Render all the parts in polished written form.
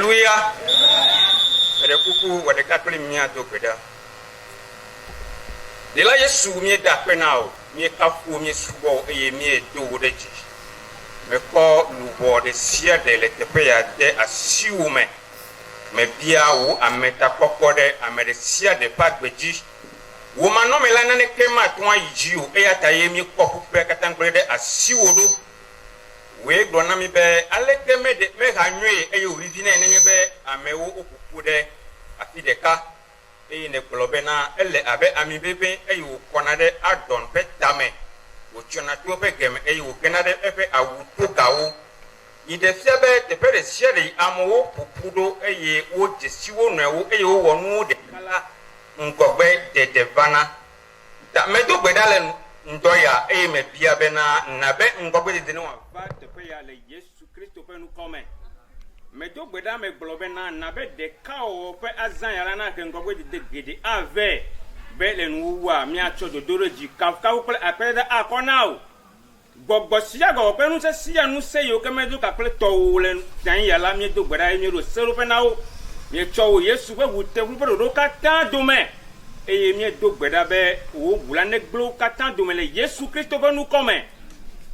Alléluia. Le coucou, wa de kapli mia do kweda. De la Yesu mi da penao, mi kafu mi subo e mi do de ji. Me ko lubo de sia de le tepeya de asiume. Me bia wo ameta kokode amede sia de pagbeji. Wo mano me lana ne kema twa yijiu e ataye mi ko pe katangbre de asiwodo. We glona mi be aleke me de me hanwe e yo rivi na ne be amewo okuku de afideka e ne globe na ele abe ami bebe e yo kona de adon petame wo chona to pe gem e yo kena de efe awu to gawo ide fiabe te pere siere amowo pupudo e ye wo jesiwo no ewo e yo wonu de kala ngogbe de devana da me do gbedale ndoya e me bia be na be ngogbe de no va te pe ya le Yesu Kristo pe nu come me do gbeda me globe na be de ka o pe azan ya na ke ngogbe de gede ave be le nu wa mi acho dodoro ji ka wo pe apere da akona o gbogbo sia go pe nu se sia nu se yo ke me do ka pe to le dan ya la mi do gbeda mi ro se ro pe na o mi cho Yesu pe wu te wu pe do ka tan do me et mi do gbeda be wo bula ne glo katan do me le Yesu Kristo be nu come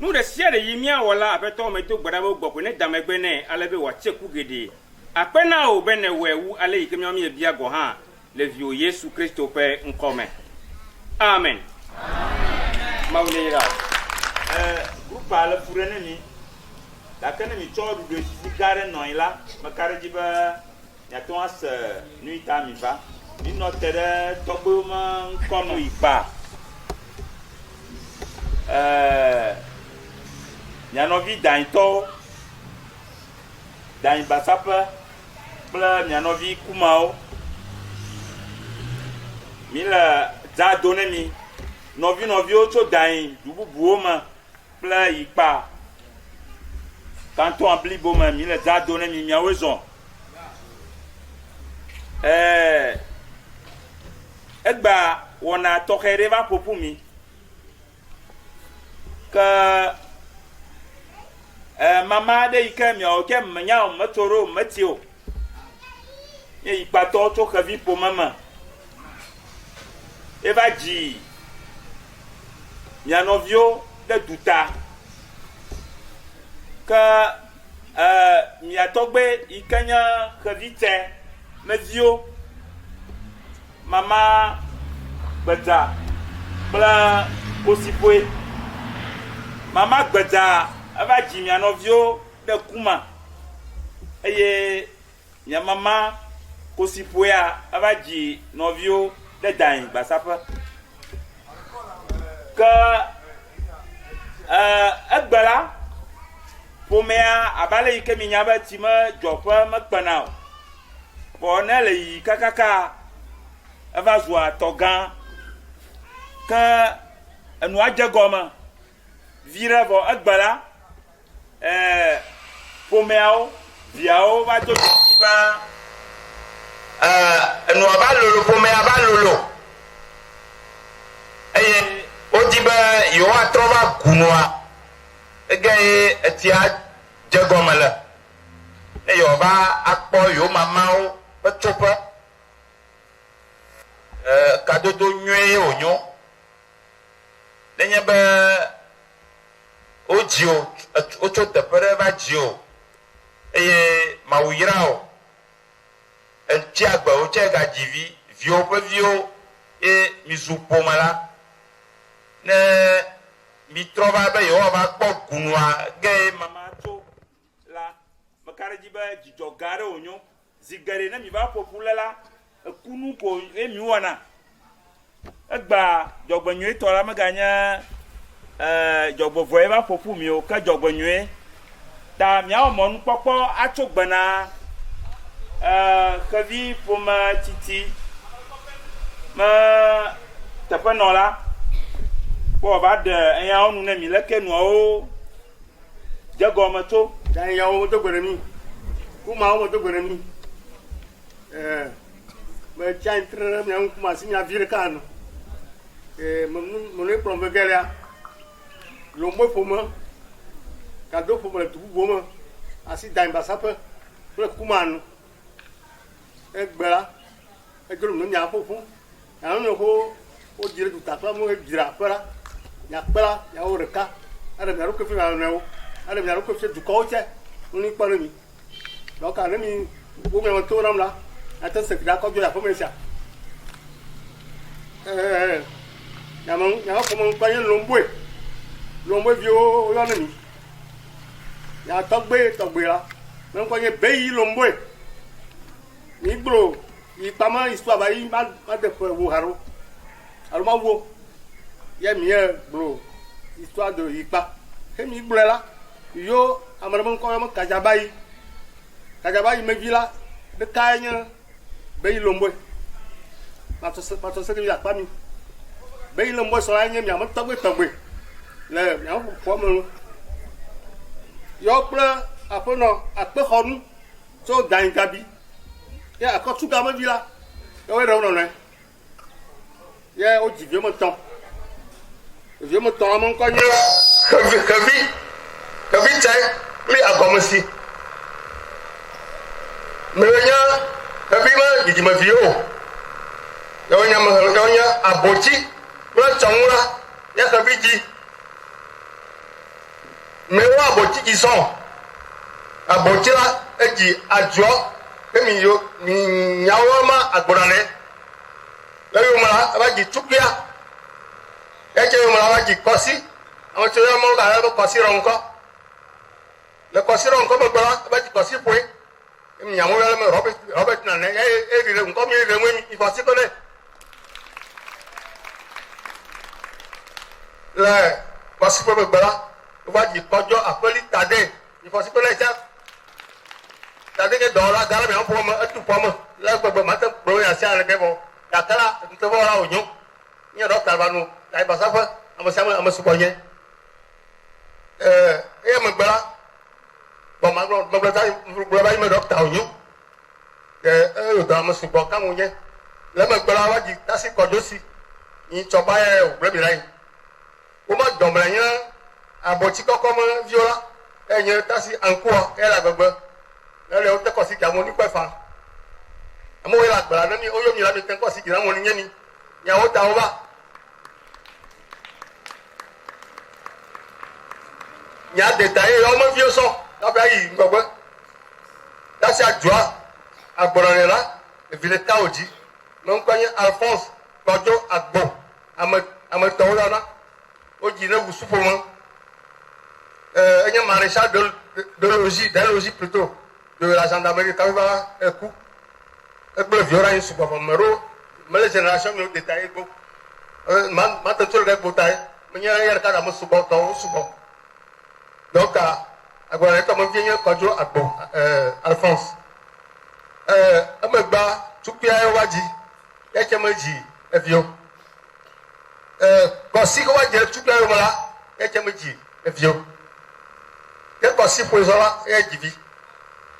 nous de ciel de yimia wala apeto me do gbeda be gboko ne damegbe ne alebe wa cheku gede apena o be ne wewu ale yike mi e bia go ha le vio Yesu Kristo pe nkome amen maulira groupe ala furene ni da kana mi cho du de sigare no ila makare jiba ya to as nuita mi va ni notere togbo ma kono ipa nyanovi dainto dain basapa bla nyanovi kumao mila za donemi novi ocho dain dubu buoma bla ipa kanto ambli boma mila za donemi miawezon egba wona tokere va popumi ka mama de ikemi o ke mnya o matoro matio ye ipato to ka vi po mama eva ji mianovio de duta ka miatogbe ikanya ka vite mezio mama gbedza bla kosipwe mama gbedza ava dzi mia novio de kuma eye mia mama kosipwea ava dzi novio de dain basapa ka egbela pomea abale yike mi nya ba ti ma jofa ma kpana o bo na le yi kakaka ava zua togan ka enu aje goma vira bo agbala pomeao viao va to ba enu aba lolo pomea ba lolo eye odiba yo atrova kunwa ege etia je goma la e yo ba akpo yo mamao betropa kadodo nwe onyo lenye be ojio ocho tepere va jio eye mawirao enti agba oche ga jivi vio pe vio e mizupo mala ne mi trova be yo va kpo kunwa ge mama to la makare jiba jijogare onyo zigare na mi va populela kunu ko emi wana egba jogbanyu to la maganya jogbovo e ba popu mi o ka jogbanyu ta mi a mo nu popo atogbana kavi poma titi ma tapanola bo ba de eya onu na mi lekenu o jagoma to dan ya o to gbere mi kuma o to gbere mi me chantre me un kuma sinya virkano mo ne prombe gelia lo mo foma kado foma tu boma asi dan basapa le kumanu egbela edzro no nya ƒoƒu nya no ho o dzire tu takla mo dzira kpela nya kpela nya wo ɖeka ale mia ɖo fi na newo ale mia ɖo fi dukɔwo tse nuni kpɔ ne mi donc ne mi wo me to nam la ate se da ko jo ya fo me sia nya ko mo pa yen lomboe vio yo ne mi nya togbe la me ko yen beyi lomboe ni bro yi pama histoire ba yi ma de wo haro alo ma wo ye mi bro histoire de yipa he mi bro la yo amara mo ko mo kajabayi me vila de kanya beyi lomboe ma to se ke ya pa mi beyi lomboe so la nya mi am togbe le mi am fo mo yo ple apono ape khonu so dan gabi ya akọ tuga me vila yo we ro no ya o ji vie mo ton mo ko nya kavi chai li agomosi menya kavi ma ji ma vio yo nya abochi bra chonwa ya kavi ji me wa abochi ji so abochi la eji ajo emi yo ni nyawo ma agborane la yo ma abaji tupia eje yo ma abaji kosi awon ti yo mo ga lo kosi ronko le kosi ronko mo gbara abaji kosi poi emi nyawo ya me robert na ne e ri nko mi re nwe mi ifosi ko le le kosi po mo gbara abaji kojo apeli tade ifosi ko le ja tadi ke dola gara me po mo atu po mo la gbogbo ma te pro ya sia le bebo ya kala nto bo la onyo ni doctor banu dai basafa amo suponye e mo gbara bo ma gbara dai gbara me doctor onyo yo da amo supo ka mo nye le mo gbara wa ji tasi kodosi ni choba e o bre bi rai o ma domre yan abochi koko mo viola enye tasi anko e la gbogbo lele o te ko si ja mo ni pe fa amo we la gbara ni o yo mi la mi ten ko si ja mo ni yemi ya o ta o ba nya detail o mo vi so la ba yi gbogbo ta si ajoa agboro la e vile ta oji mo nko yin Alphonse kojo agbo ame to la na oji na wusu fo mo enye maréchal de logis plutôt de la gendarmerie quand va coup et le violent une super numéro mais les générations me détaillé go man te tout le bouteille mais il y a ka mo subo to subo donc agora to mo vient kojo agbo Alphonse amegba tupia e waji e chemaji e vio ko si ko waji tupia e mala e chemaji e vio ke ko si po zola e jivi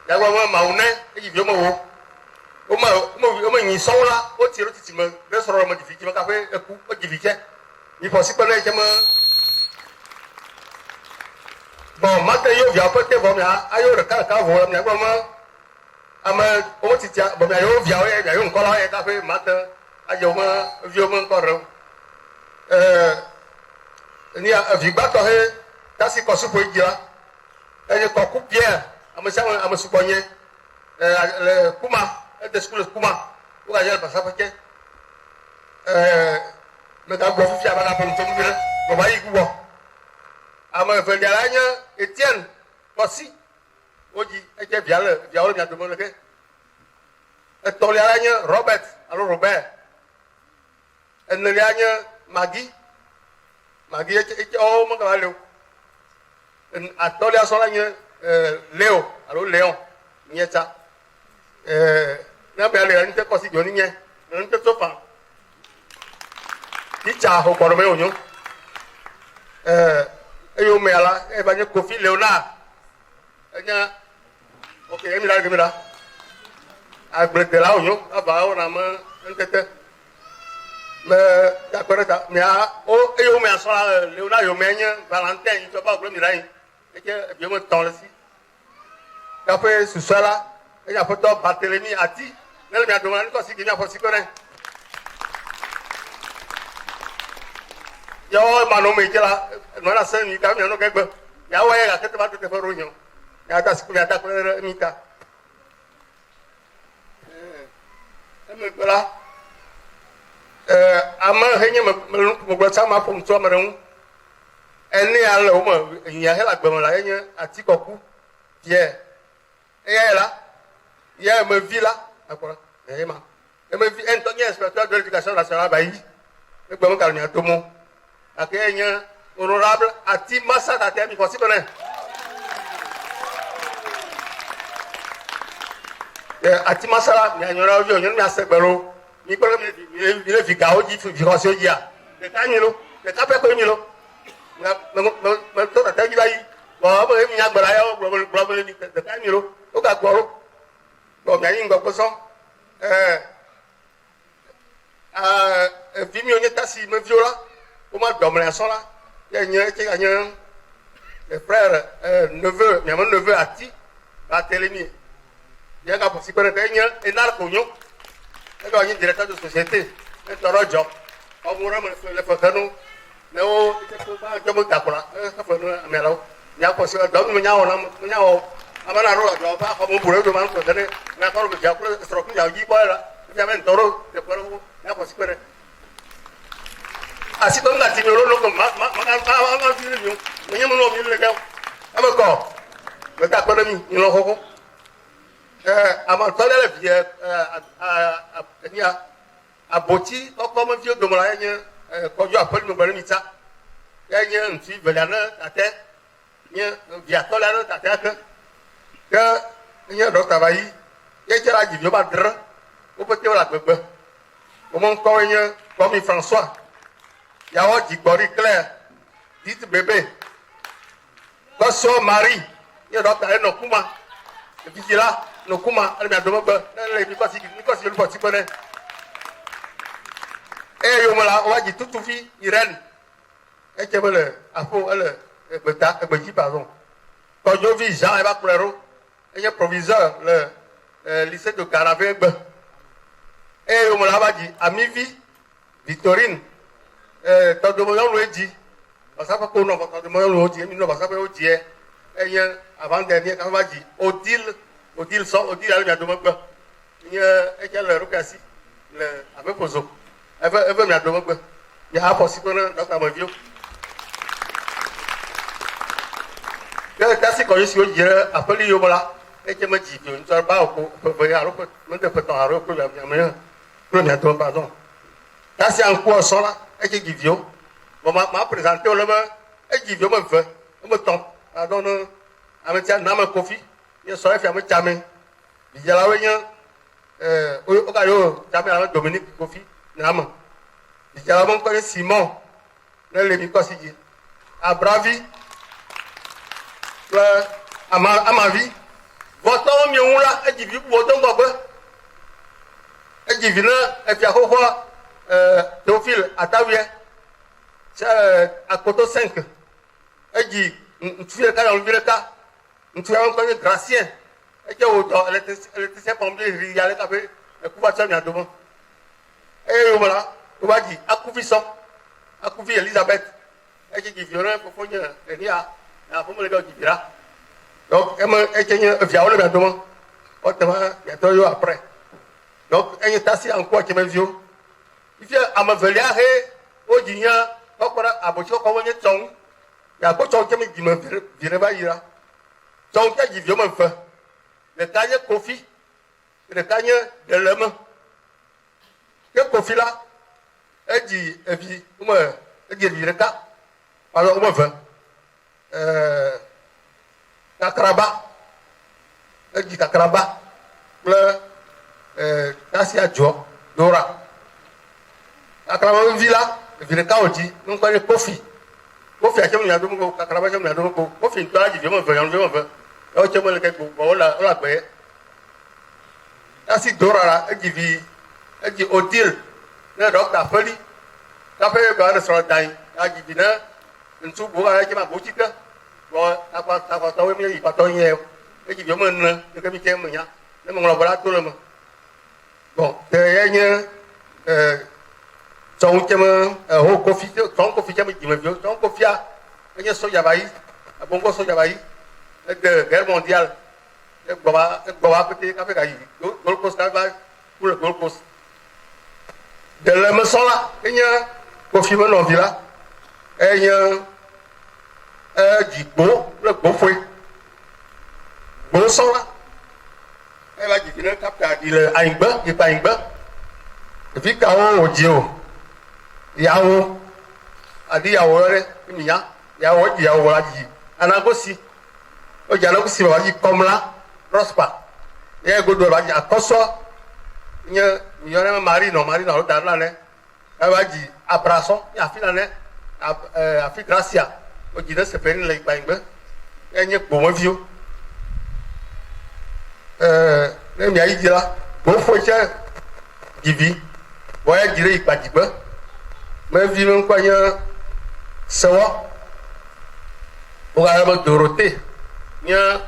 ya wa ma une e jivi mo wo o ma yin so la o ti ro titi mo be soro mo jivi mo ka fe eku o jivi ke ni po si pe le je mo bon ma te yo via pe te bo mi ayo re ka vo mi gbo mo ama o ti ti bo mi ayo via o ya yo nko la e ka fe ma te ayo mo vio mo nko ro ni a vi gba to he ta si ko su po jira e ko ku bien ama suponye le kuma de school kuma o ga jel pasa fake me ta gbo fi aba na pon to mi go ba yi guwo ama fe jalanya Etienne Kosi oji e je viale nya do mo le ke e to le alanya Robert en le alanya Maggie e o mo ga le en atolia solanya Léon nieta na be ale nte ko si joni nye nte to fa icha ho koro me onyo eyo me ala e ba nye Kofi Leonard enya okay emira agbete la onyo aba o na mo ntete me ya koreta me a o eyo me asola Leonard yo me nye Valentin to ba gro mi rai e je bi mo ton le si après ce soir là il y a photo Barthélemy Ati ne le mia do ma ni ko si ki mia fo si ko ne yo ma no me jela no na se mi ka mi no ke gbe ya wa ya ke te ba te fo ro nyo ya ta si ku ya ta ko mi ta me bela ama henye me gbe sa ma fo nto ma re eni ale o mo yin hela gbe mo la yen ati koku die e la ye me vi la akora e ma e me vi en to nye inspecteur de l'éducation nationale ba yi e gbe mo ka ni atomo akenya honorable ati masa ta te mi ko si bene ati masala mi anyora ojo nyon mi asegbero mi ko mi le fi ga oji fi ko si oji a de ka yin lo de ka pe ko yin lo me to ta ji bayi bo mo mi agbara yo bro ni de ka yin lo o ka gboro bo mi ayin gbogbo so vi mi onye tasi me viola o ma domre so la ye nye ti anya le frère neveu mi mon neveu ati ba telemi ya ka possible que nya enar kunyo e do yin directeur de société e toro jo o mo ra mo le fakanu ne o te ko ba jo mo takura e ka fa no amelo ya ko se do mo nya o na mo nya o amana ro jo ba ko mo bure do man ko dane na ko ja ko stro ku ya ji ko la ya men toro te ko ya ko possible asi to ngati mi ro ko ma fi ni mo nya mo no mi le ga ame ko me ta ko mi ni lo ko ama tole le vie aboti oko mo fi odomola yen kojo apoli mo gbere mita yen nti velana ate yen via tole na tate kan ke yen docteur bayi ye jara ji yo ba dr o pete wala gbegbe o mo ko yen ko mi François ya o ji gbori Claire dit bébé ko so Marie ye docteur eno kuma vigila no kuma ale bia domo gbe le mi ko si lu po ti bone e yo mala o waji tutufi Irène e chebele afo ele egbeta egbeji pardon ko jo vi Jean e ba plero e ye proviseur le lycée de Caravé gbe e yo mala waji Amivi Victorine to do mo yo lu eji o sa ko no ko do mo yo lu oji mi no ba sa pe oji e ye avant dernier kan waji Odile ale mi adomo gbe nye eje le rukasi le abepozo eve mi adomo gbe ya ha possible na docteur Mavio ya kasi ko yisi ojire apeli yobola eje meji bi nto ba oko pe ya ro pe mente pe ton aro ko ya mi pro mi adomo pardon kasi anku osola eje givio mo ma présenter o le ma eje givio mo fe mo ton pardon no ametia na ma kofi ye so e fi am chame bi jala we nya o ka yo chame am Dominique Kofi na ma bi jala mo ko Simon na le mi ko si ji abravi la amavi voto mi unla e ji bi bo don gbogbo e ji vi na e fi akoko Théophile Atawie akoto 5 e ji ntuye ka yo vireka ntu ya ko ni Gracien e je o do électricien pompier ri ya le ka pe e ku ba tso mi adomo e yo mala o ba ji akufi Elizabeth e je violon ko fonya e ni a fo mo le ga jibira donc e je ni via o le mi adomo o te ma ya to yo après donc e ni tasi an ko ke me vio ifia amavelia he o ji nya ko ko abochi ko wonye tson ya ko tson ke mi ji me vire ba yira donc il vient me faire le cahier Kofi le cahier de l'homme que Kofi là et dit et puis moi et dit le cas alors on me fait Kakraba et dit Kakraba le Kasia Jo Dora Kakraba villa le cas aussi on connaît Kofi a chama ya domo Kakraba chama ya domo Kofi ntola ji vient me faire on vient me faire o chemo le ke go la gbe asi Dora e ji Odile na docteur Feli ka pe ba na so dai a ji bina ntu bo ga ke ma bo ti ka bo ta to we mi pa to yen e ji yo mo na ke mi ke mo nya ne mo lo bra to le mo bon teyenya trong kem ho kofi trong kofi kem jime bio trong kofia enya soja bai bongo soja bai de guerre mondiale gba pété ka fe ka yi Gold Coast ka ba pour le Gold Coast de la maison là enya kofi me no vila enya jigbo le gbo foi gbo so là e ba jigina kapta di le aingba di pa aingba fi ka o ji o yawo adi yawo re miya yawo yawo la ji anagosi o jana ko si ba ji komla prosper ye godo ba ji akoso nye yone marino o darla ne e ba ji abraso ya fi na ne afi gracia o ji de se perin le pa ingbe enye gbo mo vi o ne mi ayi jira bo fo che givi boya jire ipajigbe me vi me nkwanya sewa o ga ba dorote nya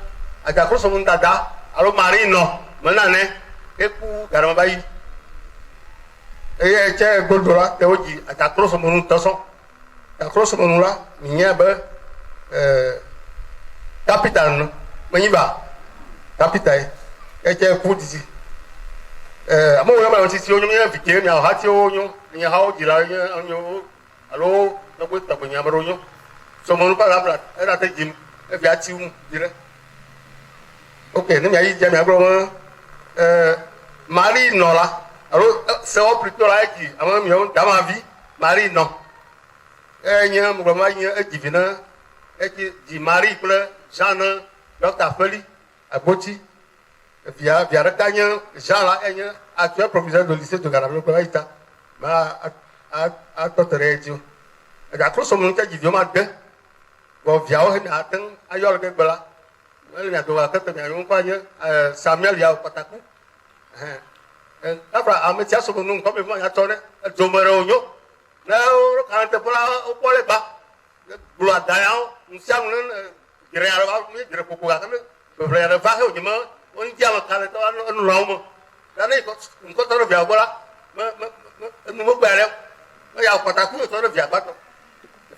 aga ko so mun dada alo marino manane eku garama bayi e che goldora te oji aga ko so mun toso aga ko so mun la nya ba capital no manyiba capital e che ku disi amo yo ba sisi onyo ya fike mi ha ti onyo ni ha o jira onyo alo no ko ta bonya baro onyo so mo pa la era te jim e bi ati un dire okay ni mi ayi je mi agro mari no la alo se o plutôt la ji amo mi o da ma vi mari no nya mo ma nya e divina e ji mari ple jana docteur Feli aboti via Rakanya, Jala, actuel professeur de lycée de Garablo, Koraïta, à Toterejo. Et à cause de mon cas, il y a un peu de via à Yorgabella. Il y a deux Samuel Yao Pataku. Après, à Métia, son nom, comme moi, à Torre, à Zomeronio. Là, quand tu parles au Poléba, Blois Dayan, nous sommes un Popoga, le vrai Vaho, on dit à ma carrière, on l'homme. L'année, on peut te revoir là. Nous me barrons. Il y a pas de coup, on revient pas.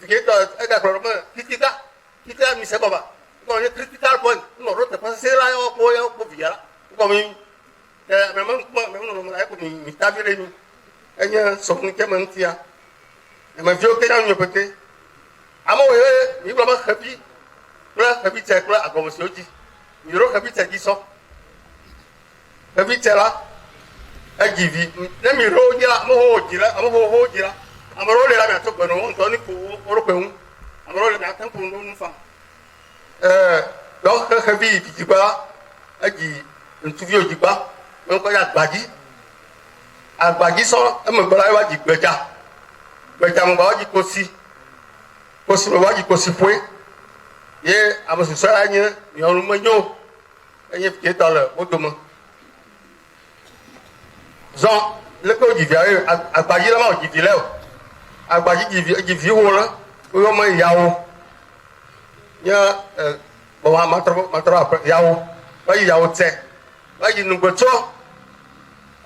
Il y a un problème. Quitta, Miss Baba. On est critical point. On aurait passé là, on peut via. Comme même, on a tabulé. Il y a son camantia. Et ma vieux pédant, je peux te. À mon il va me happy. Là, happy, c'est quoi, à comme monsieur dit. Il y aura happy, c'est 10 ans. Happy, c'est là. Agivi na mi ro jira mo ho jira mo ho jira amaro le la mi to gbonu on to ni ko oropehun amaro le mi atan ko no fa donc khabi bijiba agi ntuvi ojiba mo ko ya agbaji so e mo gbara wa ji gbeja mo ba ji kosi mo wa ji kosi fue ye amosu so anya mi orun mo nyo enye fi to le mo do mo Zon, le ko jivi ayo agbaji la ma jivi le o agbaji jivi wo la o ma yawo nya bo ma matro yawo ba yawo te ba yi nugbeto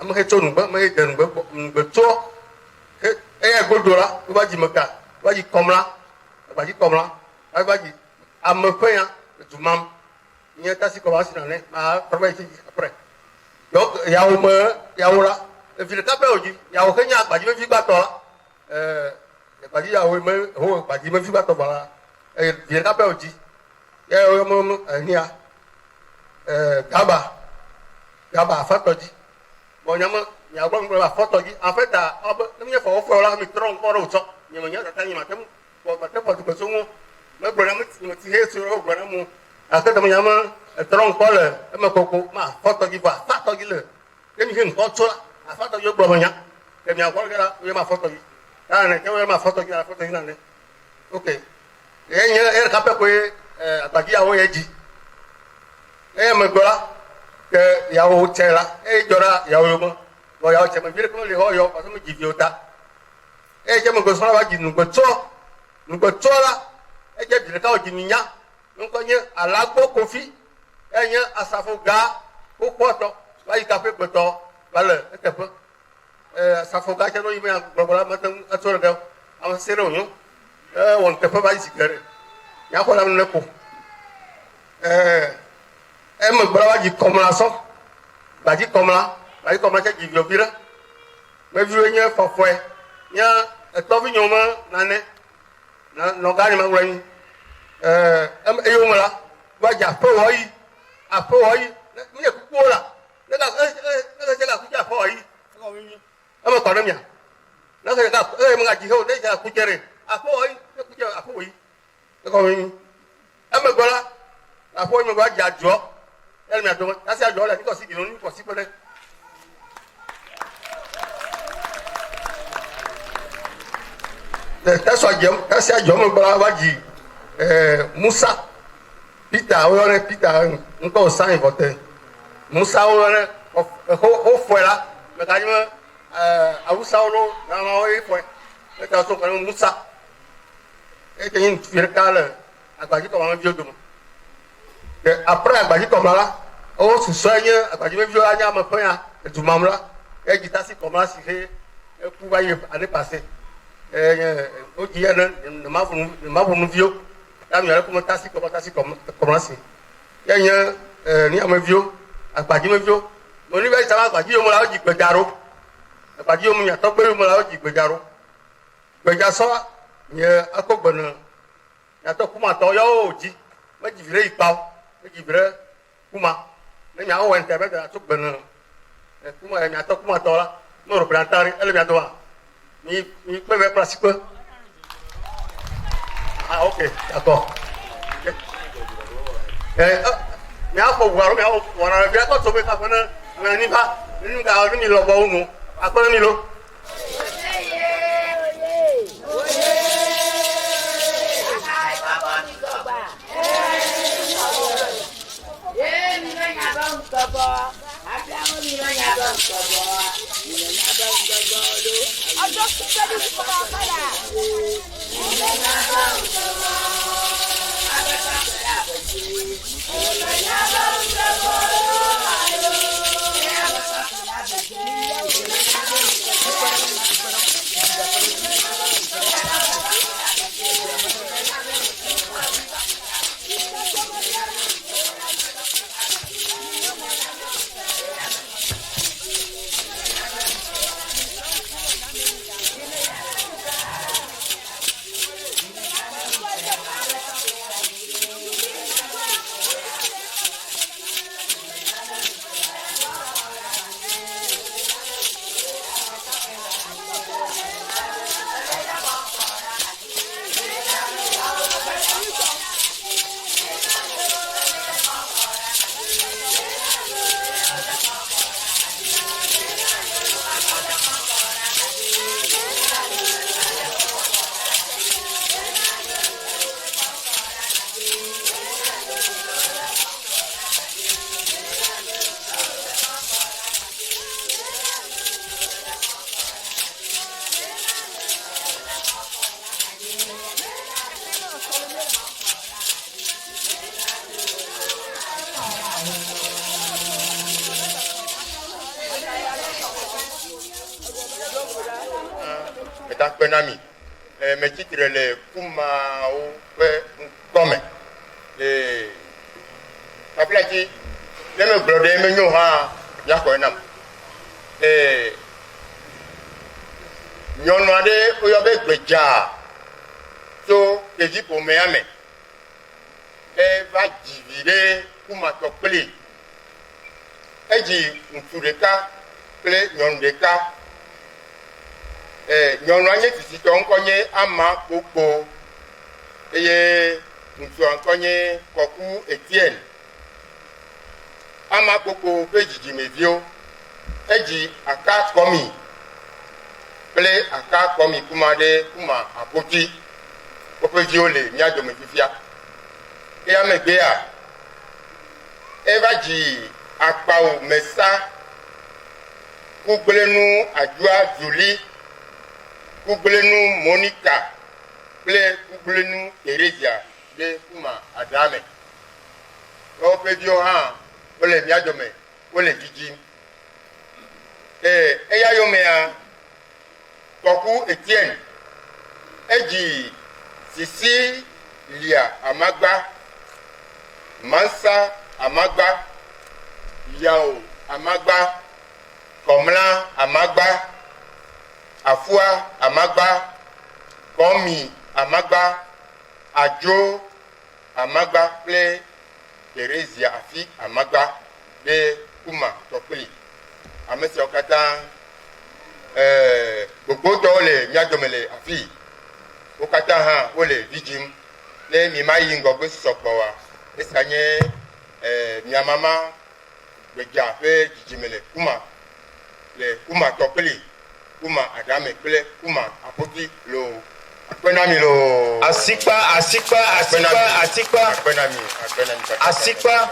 am he to nugbe ma he de nugbeto e godora ba ji maka ba ji komla agbaji komla ba ji ampeya dumam nya tasi ko wasina ne ma proba ji après donc yawo la vile kape oji yawo kenya agbaji me fi gbato la agbaji yawo me ho agbaji me fi gbato bala vile kape oji ye o mo ania gaba afatoji bo nyama ya gbo ngba afatoji en fait me fo la mi tron ko ro so nyama nya ta nyama tem ko ba te ko ko so mo me gbo na mi ti he so ro gbo na mo akata mo nyama tron ko le me koko ma afatoji ba afatoji le emi he nko to afato yo gbo nya emi akwa gara yo ma foto yi ana ke yo ma foto yi na ne okay yen ka pe ko agbaji yawo ye ji me gbola ke yawo tela jora yawo yo mo bo yawo che me bi ko le ho yo pa so me jivi ota je me go so la ji nu go to la je bi ka o ji nya nko nye alagbo kofi enye asafo ga ko poto wa yi ka pe poto le eteƒe safoga tse no yi be gblɔgblɔ la mete ŋu etso ɖe ɖe ame se ɖe wonyo wɔn teƒe va yi zi ge ɖe nyakɔ la nu ne ko emegbe la va dzi kɔmla sɔ gbadzi kɔmla tse dzi viovi ɖe meviwo nye fɔfɔe nye etɔvi nyɔme nane nɔga ni ma ŋlɔ nyi eye wo me la va dzi aƒewɔ yi mi ye kukuwo la ne ka tse ka kutse aƒewɔ yi eme kɔ ɖe mia ne ka me ka dzi he o ne tse ka kutse ɖe aƒewɔ yi ne kutse aƒewɔ yi ne kɔ mi emegbe la aƒewɔ yi me va dzi adzɔ ele mia dome asi adzɔ le ni kɔ si gino ni kɔ si kpe ɖe. Tẹsí àjọmọ gbọ́dọ̀ wá jì Musa Peter oyọrẹ Peter nkọ ọsàn ìbọtẹ Musa oyọrẹ ó fọ ẹ la mẹka ní mẹ awusa wọlọ nàmà ó yẹ fọ ẹ mẹka tó kàn ní Musa ẹ tẹ yín fìrì ká lẹ agbadzi kọ ma bí o dùn ẹ après agbadzi kọ ma la ó susọ ẹ nye agbadzi mẹbi ó anya mẹ pẹ ya ẹdùnmam la ẹ dzi tasi kọ ma si he ẹ kú bá yẹ adé passé. O dzi ya ne ma ʋunuviwo ami yɛrɛ kɔmɔ tasi kɔmɔsi ya nye ni ameviwo agbadzimeviwo mo ni bɛ sama agbadzi yomo la wo dzi gbedza ɖo agbadzi yomo nyatɔ gbe yomo la wo dzi gbedza ɖo gbedza sɔ nye ekɔ gbene nyatɔ kumatɔ yawo dzi me dzi vi ɖe ikpawo me dzi vi ɖe kuma ne miawo wɔ ntɛ bɛ dana tso gbene kuma nyatɔ kumatɔ la me ɖo blantari ele mia do wa. Mi kpe bɛ kplasi kpe. Ah ok d'accord. Mi afɔ ʋua mi awɔ wɔna bi akɔ to mi kafɔ ne ame ni ba ni ka ni mi lɔbɔ wo nu akɔ ne mi lo. Penami, me titre le Kumao Come. Aplati, le me blode me nyo ha yako nam. Nyono ade oyobe gbeja. So, eji po me ame. Va divide Kuma tokpeli. Eji ntureka ple nyondeka. Nyɔnu anye tsitsitɔ ŋkɔ nye ama gbogbo eye ŋutsua ŋkɔ nye kɔku Etienne. Ama gbogbo ƒe dzidzimeviwo edzi aka kɔmi kple aka kɔmi kuma ɖe kuma apoti woƒe viwo le mía dome fifia. Eya megbea eva dzi akpawo mesa kugblenu adua Zuli. Kugblenu Monica kple kugblenu Teresa ɖe kuma Adame. Woƒe viwo hã wole mía dome wole dzidzim. eya yomea Koku Etienne eji Sisi Lia Amagba Mansa Amagba Yao Amagba Komla Amagba Afua Amagba Komi Amagba Ajo Amagba ple Teresia Afi Amagba de Kuma Topli amesi okata gbogbo to le miadomele Afi okata ha o le vigim le mi mayi ngogbe sokpo wa esanye miamama gbeja fe jijimele Kuma le Kuma Topli Kuma Adame ple Kuma Apoti lo Akpenami lo Asikpa Akpenami Asikpa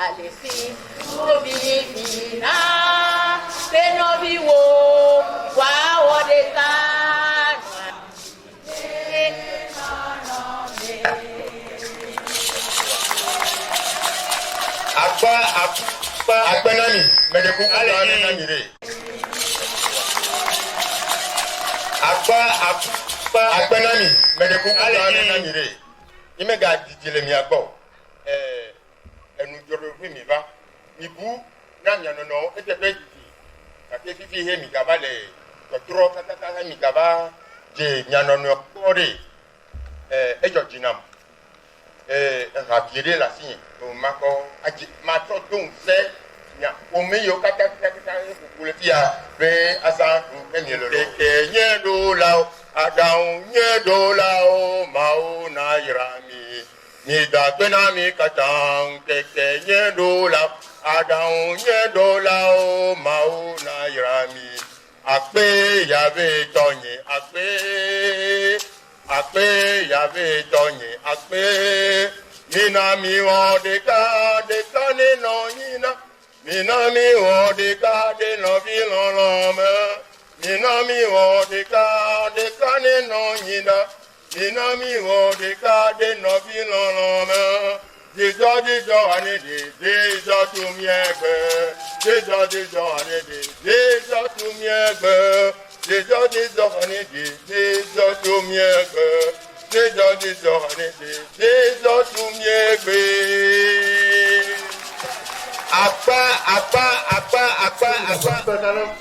Alesi obi bina penobi wo wa odeka Akpenami medeku kutane nanyire Akpenami medeku kutane nanyire imega dijile mi agbo enu joro mi ba ibu na nyano no etebe jiji ate fifi he mi gaba le totro kata mi gaba je nyano no kore ejo jinam ha biere la sin o mako aji ma to don se nya o me yo kata kule tia be asa emi lo ke nyedo la adaun nyedo la o mau na irami ni da pena mi katang keke nyedo la adaun nyedo la o mau na irami akpe yave tonye akpe yave tonye akpe mina mi wo de ka ne no yina mina mi wo de ka de no vi lo lo me mina mi wo de ka ne no yina mina mi wo de ka de no vi lo lo me dijo ani dijo tu mi egbe dijo ani dijo tu mi egbe dijo ani dijo tu mi egbe dijo ani dijo tu mi egbe apa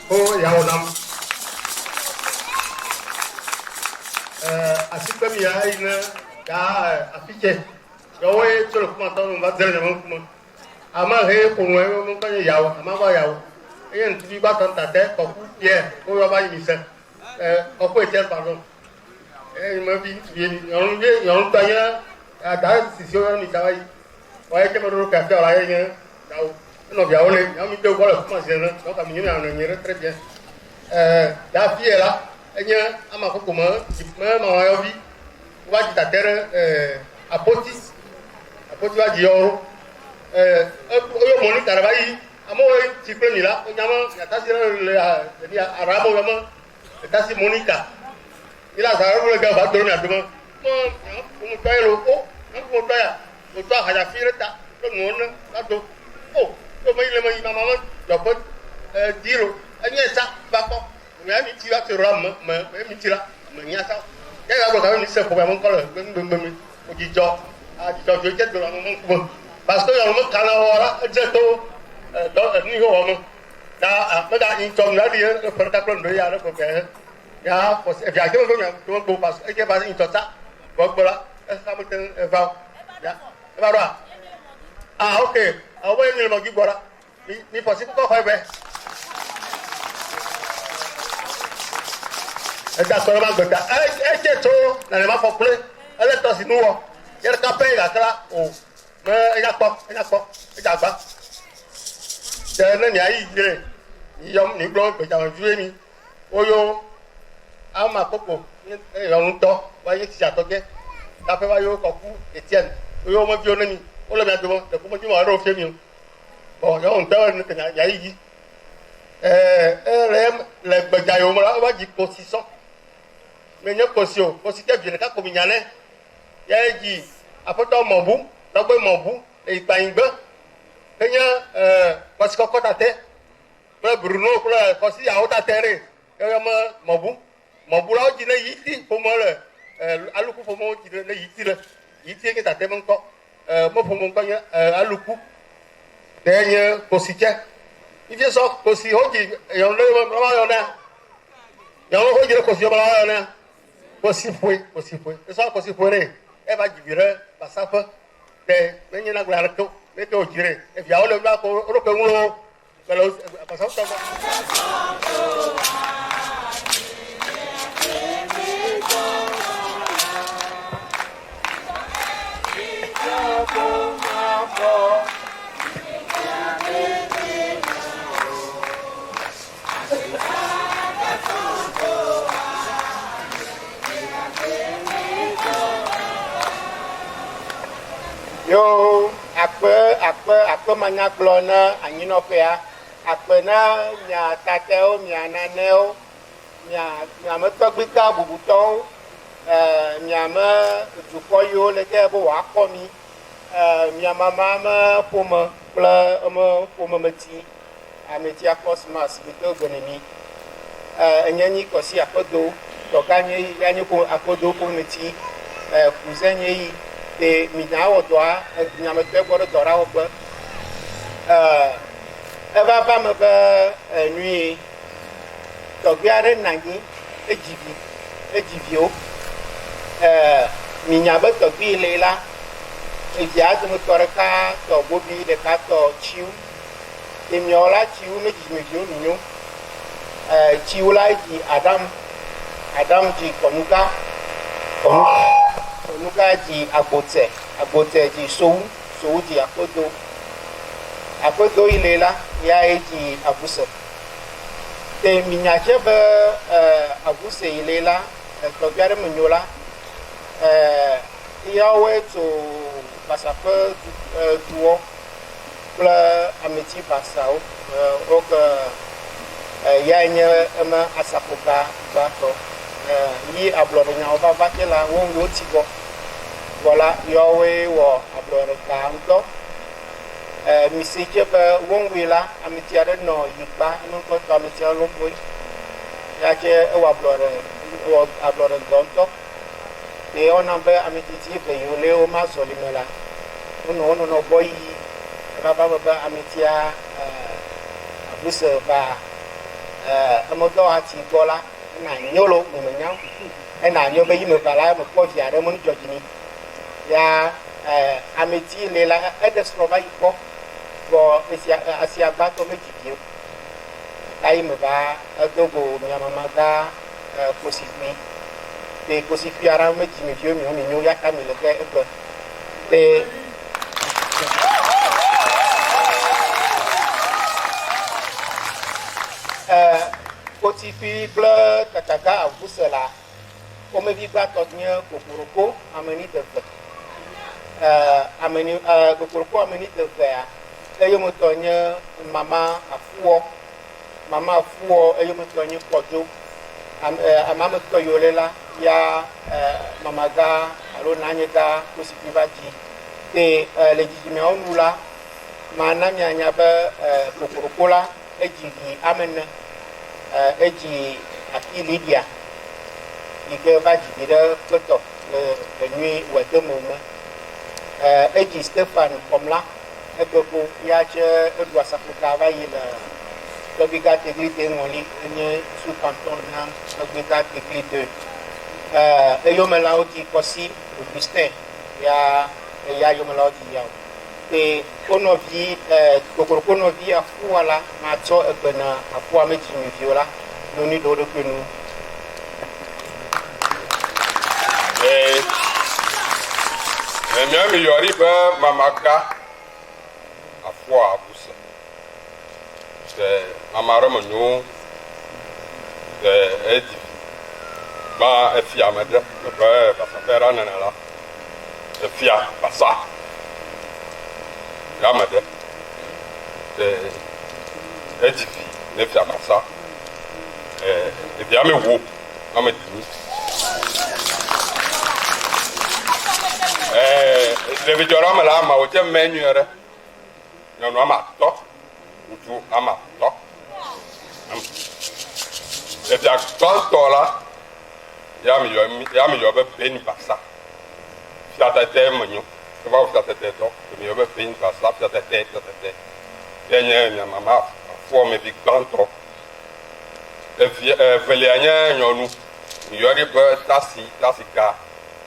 oh yawo nam asikpemi ya ina ya afiche yawo cholo kuma to no bazere no kuma ama he ko no mo kan yawo ama ba yawo eyen tubi ba tan tate ko ku ye ko yo ba yi se ko ko etel pardon mo bi tubi ni yon ta ya da sisio ni ta yi wa ke mo ro ka ta la ye yawo no yawo le ya mi de ko la kuma se no ka mi ni na no ni très bien da fie la enya ama ko kuma ma yo bi wa ji ta tere apoti wa ji oro oyo moni karaba yi amo ti pre mi la o nyama ya ta si le ni arabo yo mo ta si monica ila sa ro le ga ba do ni aduma mo ta lo o mo ta ya o ta ha ya fire ta lo no na la do o to mo ile mo yi mama mo do po diro anya sa ba ko mi ami ti wa ti ro mo mi ti la mo nya sa ya ga bo ka mi se ko ba mo ko le mi o ji jo a ji jo je do la mo ko parce que on me kana ora jeto do ni ho mo da me da in tom la di e per ta plon do ya ko ke ya ko e ya ke mo to ko pas e ke pas in tota ko bola e sa mo ten e va ya e va ra ah okay a we ni mo gi bora ni posi ko ko be e da ko ma gbeta e ke to na le ma fo ple e le to si nu wo ye ka pe ga kra o enya kpɔ edagba tɛ ne nia yi yire yɔm ni gblɔ gbedzawɔvi mi oyo ama popo yɔnutɔ wa ye tsi atɔgɛ kaƒe wa yo kɔku Etienne oyo me viwo ne mi wole mia dome ɖe ƒometsi ma ɖewo fie mi o bon yɔnutɔ ne kenya ya yi dzi le gbedza yiwo me la va dzi kosi sɔ me nye kosi o kosi tɛ vi ɖeka ko mi nya ne ya yi dzi aƒetɔ mɔbu tɔgbe mɔbu eyi kpanyigbe enye kɔsi kɔkɔ tate kple Bruno kple kɔsi yawo tate ɖe eyɔme mɔbu la wo dzi ne yi ti ƒome le aluku ƒome wo dzi ne yi ti le yi ti ke tate me ŋkɔ me ƒome ŋkɔ nye aluku ɖe nye kosi tse ifi sɔ kosi wo dzi yɔnu ɖe me va yɔnea yɔnu wo dzi ɖe kosi yɔ me va yɔnea kosi ƒoe esɔ kosi ƒoe ɖe eva dzi vi ɖe basaƒe ɖe menye na gblɔ aɖeke ne ke wo dzi ɖe eviawo le nua ko woɖo ŋu wo kele basaƒe tɔ yo akpe manyagblɔ na anyinɔƒea akpe na mia tatewo mia nanewo miame tɔgbika bubutɔwo miame dukɔ yiwo le ke be wòakɔ mi mia mama me ƒome kple eme ƒomemeti ametia Cosmas mi to gbe ne mi enye nyi kɔsi aƒedo tɔga nye yi ya nye aƒedo ƒometi kuze nye yi te mi nya wɔ dɔa nyametɔ gbɔ ɖe dɔ ɖa wɔƒe eva va me be nui tɔgbi aɖe nɔ anyi edzi viwo mi nya be tɔgbi le la evia dometɔ ɖeka tɔ bobi ɖeka tɔ tsiu emiawo la tsiu me dzidzimeviwo minyo tsiu la dzi Adam dzi kɔnuga dzi agbotɛ dzi sowu dzi aƒedo yi le la ya dzi avuse te minyatse be avuse yi le la tɔgbi aɖe menyo la yawoe tso basaƒe duwɔ kple ameti basawo woke ya nye eme asaƒoga gbatɔ yi ablɔɖe nyawo vava ke la wo ŋgɔ ti gbɔ la yawoe wɔ ablɔɖe ga ŋutɔ misi ke be wo ŋgɔe la ameti aɖe nɔ yigba emeŋkɔ tɔ ametia lomboe ya ke ewɔ ablɔɖe gɔ ŋutɔ te wɔna be ametiti eve yiwo le wo ma zɔlime la wonɔ gbɔ yi vava me be ametia avuse va emedɔwɔati gbɔ la ena nyo lo memenya ena nyo be yi me va la mekpɔ vi aɖe me nudzɔdzi ni ya ameti le la eɖe srɔ̃ va yi kpɔ vɔ asi agbatɔ medzi viwo ta yi me va edo go mia mama gã kosikui te kosikui aɖe medzi mi viwo miwo minyo ya ta mi le ge egbe te kotikui kple tataga avuse la ƒomevi gbatɔ nye kokoroko ameni deve kokoroko ameni devea eyometɔ nye mama afuwɔ eyometɔ nye kpɔdzo amametɔ yiwo le la ya mamaga alo nanyega kosikui va dzi te le dzidzimeawo nu la mana mianya be kokoroko la edzi vi amene edzi afi Lydia yi ke va dzi vi ɖe kpetɔ le nyui wedeme me edzi Stefan Kɔmla egbegbo ya tse eɖu asaƒoga va yi le Tɔgbiga Tegli de ŋɔli enye su canton na Tɔgbiga Tegli de eyomelawo dzi kɔsi Augustin ya yomelawo dzi yawo te wonɔvi kokoroko nɔvi aƒua la matsɔ egbe na aƒua me dzi viwo la noni ɖewo ɖokui nu. Miami yɔri be mamaga aƒua avuse te mama ɖe menyo edi ma efia me de be basa pera nana la efia basa ya me de edi ne efia basa efia me wo ame dini le vijora me la ma o je menu re nyɔnu ama tɔ ŋutsu ama tɔ evia gbãtɔ la ya mi yɔ be beni basa fiatete me nyo eva wo fiatete tɔ mi yɔ be beni basa fiatete ye nye mia mama afɔ me vi gbãtɔ evelia nye nyɔnu mi yɔ ɖi be tasi ga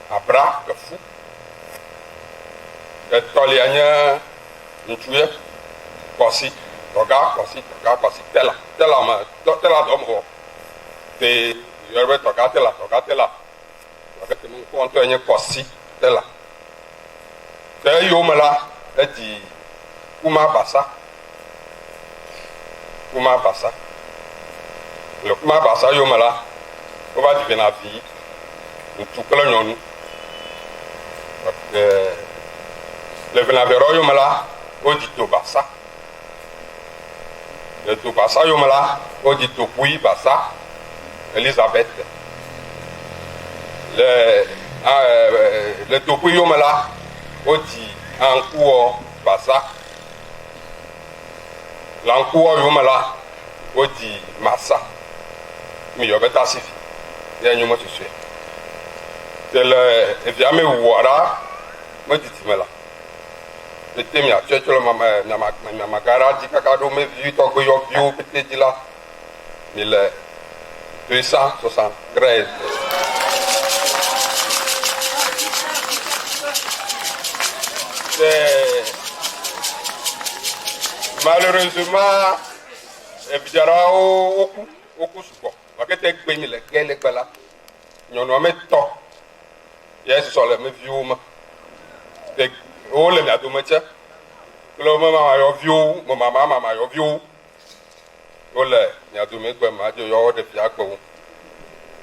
abra kefu etɔlia nye ŋutsue kɔsi tɔga kɔsi tela me tela dɔm xɔ te yɔrɔ be tɔga tela tɔga me ŋkɔ nye kɔsi tela te eyome la edi kuma basa le kuma basa yome la wova di vena vi ŋutsu kple nyɔnu le vena vi ɖɔ yome la wodi to basa le to basa yome la wodi to bui basa Elizabeth le to bui yome la wodi ankuwɔ basa le ankuwɔ yome la wodi masa mi yɔ be tasivi ye nyo mo susue te le evia me wɔ ɖa me didi me la ete mi atsɔtsɔ le miamagara dzi kaka ɖo me vi tɔgbe yɔviwo pete dzi la mi le 273. Malheureusement evidzarawo woku sugbɔ wakete gbe mi le ge legbe la nyɔnua me tɔ ye susɔ le me viwo me wo le mia dome tse kple wo mama yɔviwo mo mama yɔviwo wo le mia dome gbe ma dzo yɔ wo ɖe fia gbe wo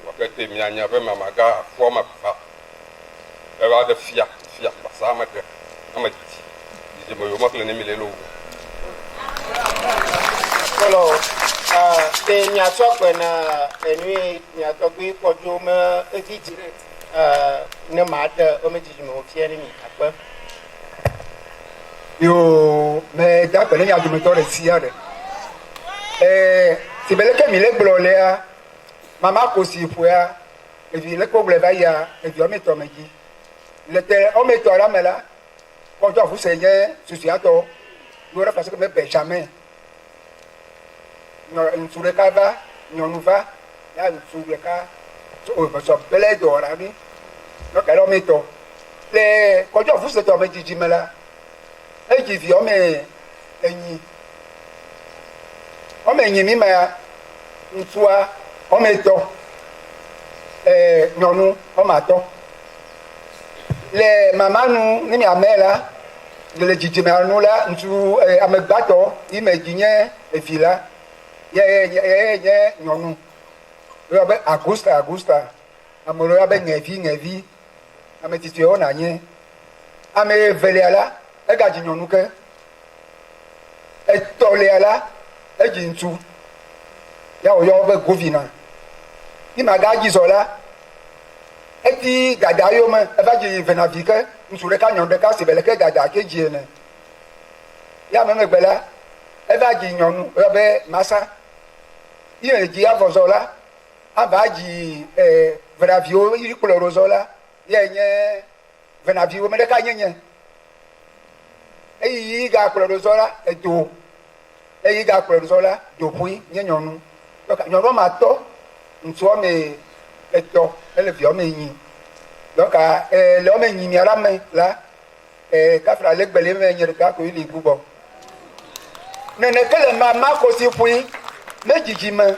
wakete mianya be mama gã afɔ me fa eva ɖe fia basa ame ɖe ame didi me yome kple ne mi le lo kolo te miatsɔ gbe na enui miatɔgbi kpɔdzo me edidi ne ma ɖe wo me didi me wo fia ɖe mi akpe yo me da pele nya dometɔ ɖe sia ɖe si be leke mi le gblɔ lea mama kosi ƒoa evi leke wo gblɔ va yia evi wɔme etɔ̃ me dzi le te wɔme etɔ̃ la me la kɔjɔ afuse nye susuatɔ wo ɖe parce que me benjamin ŋutsu ɖeka va nyɔnu va ya ŋutsu ɖeka sɔ bele dɔ la mi n'oka ɖe wɔme etɔ̃ le kɔjɔ afuse tɔ me dzidzi me la edzi vi wɔme enyi mi ma ŋutsua wɔme etɔ̃ nyɔnu wɔme atɔ̃ le mama nu ne miame la le dzidzime nu la ŋutsu amegbãtɔ yi me dzi nye evi la ye nye nyɔnu yɔ be augusta ame ɖewo yɔ be ŋevi ame tsitsiwo na nye ame evelia la egadzi nyɔnu ke etɔlia la edzi ŋutsu ya wòyɔ wo be govina yi ma ga dzi zɔ la eti dada yome eva dzi venavi ke ŋutsu ɖeka nyɔnu ɖeka si be leke dada ke dzi ene ya me megbe la eva dzi nyɔnu yɔ be masa yi le dzi avɔzɔ la ava dzi venaviwo yi kplɔ ɖo zɔ la ye nye venaviwo me ɖeka nye eyi ga kplɔ ɖo zɔ la edo eyi ga kplɔ ɖo zɔ la doƒui nye nyɔnu nyɔnu wɔme atɔ̃ ŋutsu wɔme etɔ̃ ele vi wɔme enyi donc le wɔme enyi mia la me la kafra le gbele me nye ɖeka ko yi li gbɔ neneke le mama kosi ƒui me dzidzi me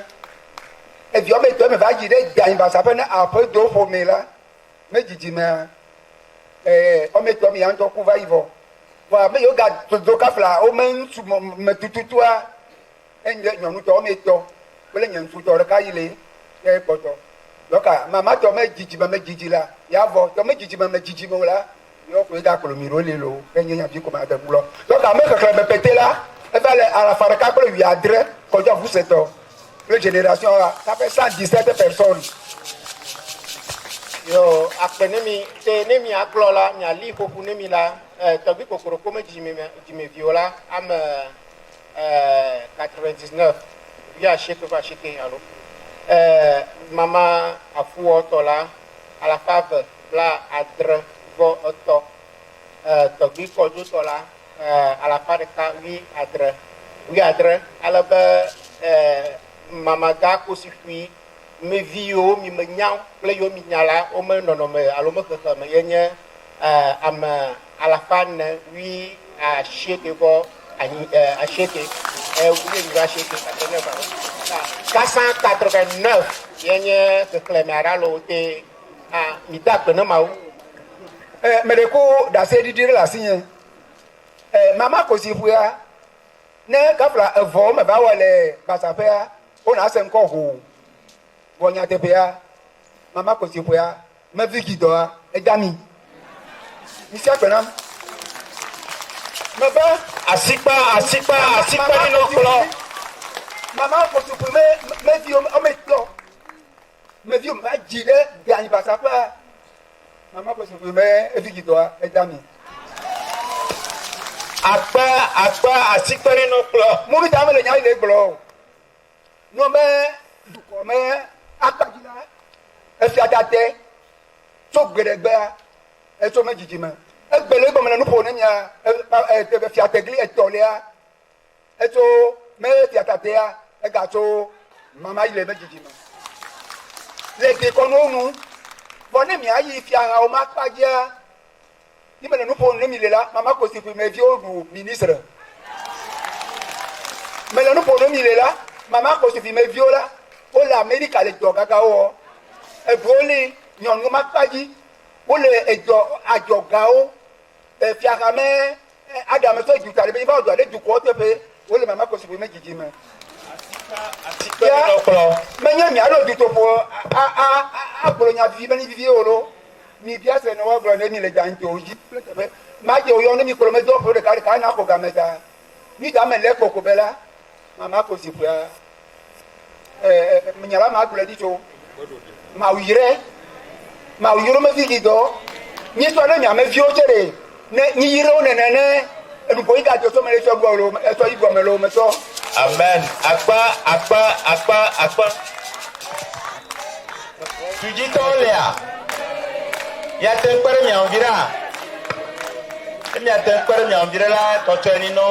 evi wɔme etɔ̃ me va dzi ɖe danyi basa ƒe ne aƒe do ƒome la me dzidzi mea wɔme etɔ̃ me ya ŋutɔ ku va yi vɔ vɔ me yiwo ga do kafla wo me ŋutsu me tututua enye nyɔnutɔ wɔme etɔ̃ kple nye ŋutsutɔ ɖeka yi le ye kpɔtɔ donc mama tɔ me dzidzi la ya vɔ tɔ me dzidzi me la yɔ ko ega kplɔ mi ɖo le lo enye nyavi ko ma de ŋlɔ donc ame xexlẽme pete la eva le alafa ɖeka kple wuiadre kɔjɔ vusetɔ kple génération la ça fait 117 personnes. Yo akpe ne mi te ne mi agblɔ la miali ƒoƒu ne mi la tɔgbi kokoro ko me dzimeviwo la ame 99 vi asieke va asieke alo mama afuwɔtɔ la alafa eve bla adre vɔ etɔ tɔgbi kɔdzotɔ la alafa ɖeka wi adre alebe mama ga kosi ƒui mevi yiwo mi menya kple yiwo mi nya la wo me nɔnɔme alo me xexeme yenye ame alafa ne wi asieke vɔ asieke wi asieke 489 yenye xexlẽme aɖe le wo te mi da gbe ne mawo. Me ɖeko ɖase ɖiɖi ɖe le asi nye mama kosi ƒuia ne kafla evɔ me va wɔ le basaƒea wona se ŋkɔ ho vɔ nyateƒea mama kosi ƒuia mevi gidɔa edami misia gbe nam mebe asikpa ni no kplɔ mama kosi ƒui mevi ome kplɔ mevi ome va dzi ɖe bianyi basaƒea mama kosi ƒui me evi gidɔa edami akpa asikpa ni no kplɔ mu bi ta me le nya le gblɔ no me dukɔ me akpadzi la efia date tso gbeɖegbea etso me dzidzime egbele gbɔme le nu ƒo ne mia fia tegli etɔlia etso me fia tatea egatso mama yi le me dzidzime le dekɔnuwo nu vɔ ne mia yi fia hawo ma kpadzia ni me le nu ƒo ne mi le la mama kosi ƒui me viwo ɖu ministre me le nu ƒo ne mi le la mama kosi ƒui me viwo la wole Amerika le dɔ gãgãwo wɔ eɖewo li nyɔnu ma kpadzi wole edɔ adzɔgawo fiahame aɖametɔ duta ɖe be va dɔ ɖe dukɔwo teƒe wole mama kosi ƒui me dzidzime menye mia ɖo dutoƒo agblɔ nya vivi be ni viviwo lo mi bia se ne woagblɔ ne mi le dantɔ dzi kple teƒe madze woyɔ ne mi kplɔ me dɔ ƒo ɖeka na xɔ game ta mi da me le kpɔkɔ be la mama kosi ƒuia menyala ma agblɔ ɖi tso mawuyire mevi gidɔ nyitɔ ne miame viwo tse ɖe ne nyiyirewo nene ne enuƒo yi gadzɔ tɔ me le tsɔ gbɔ lo etɔ yi gɔme lo metɔ. Amen. Akpa. Tujitɔ lea. Yate kpere miawo vi ɖa. Emiate kpere miawo vi ɖe la tɔtɔ ni nɔ.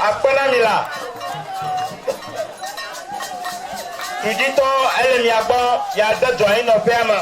Akpenamila. Tuditɔ ele miagbɔ ya de dɔ anyi nɔƒea me.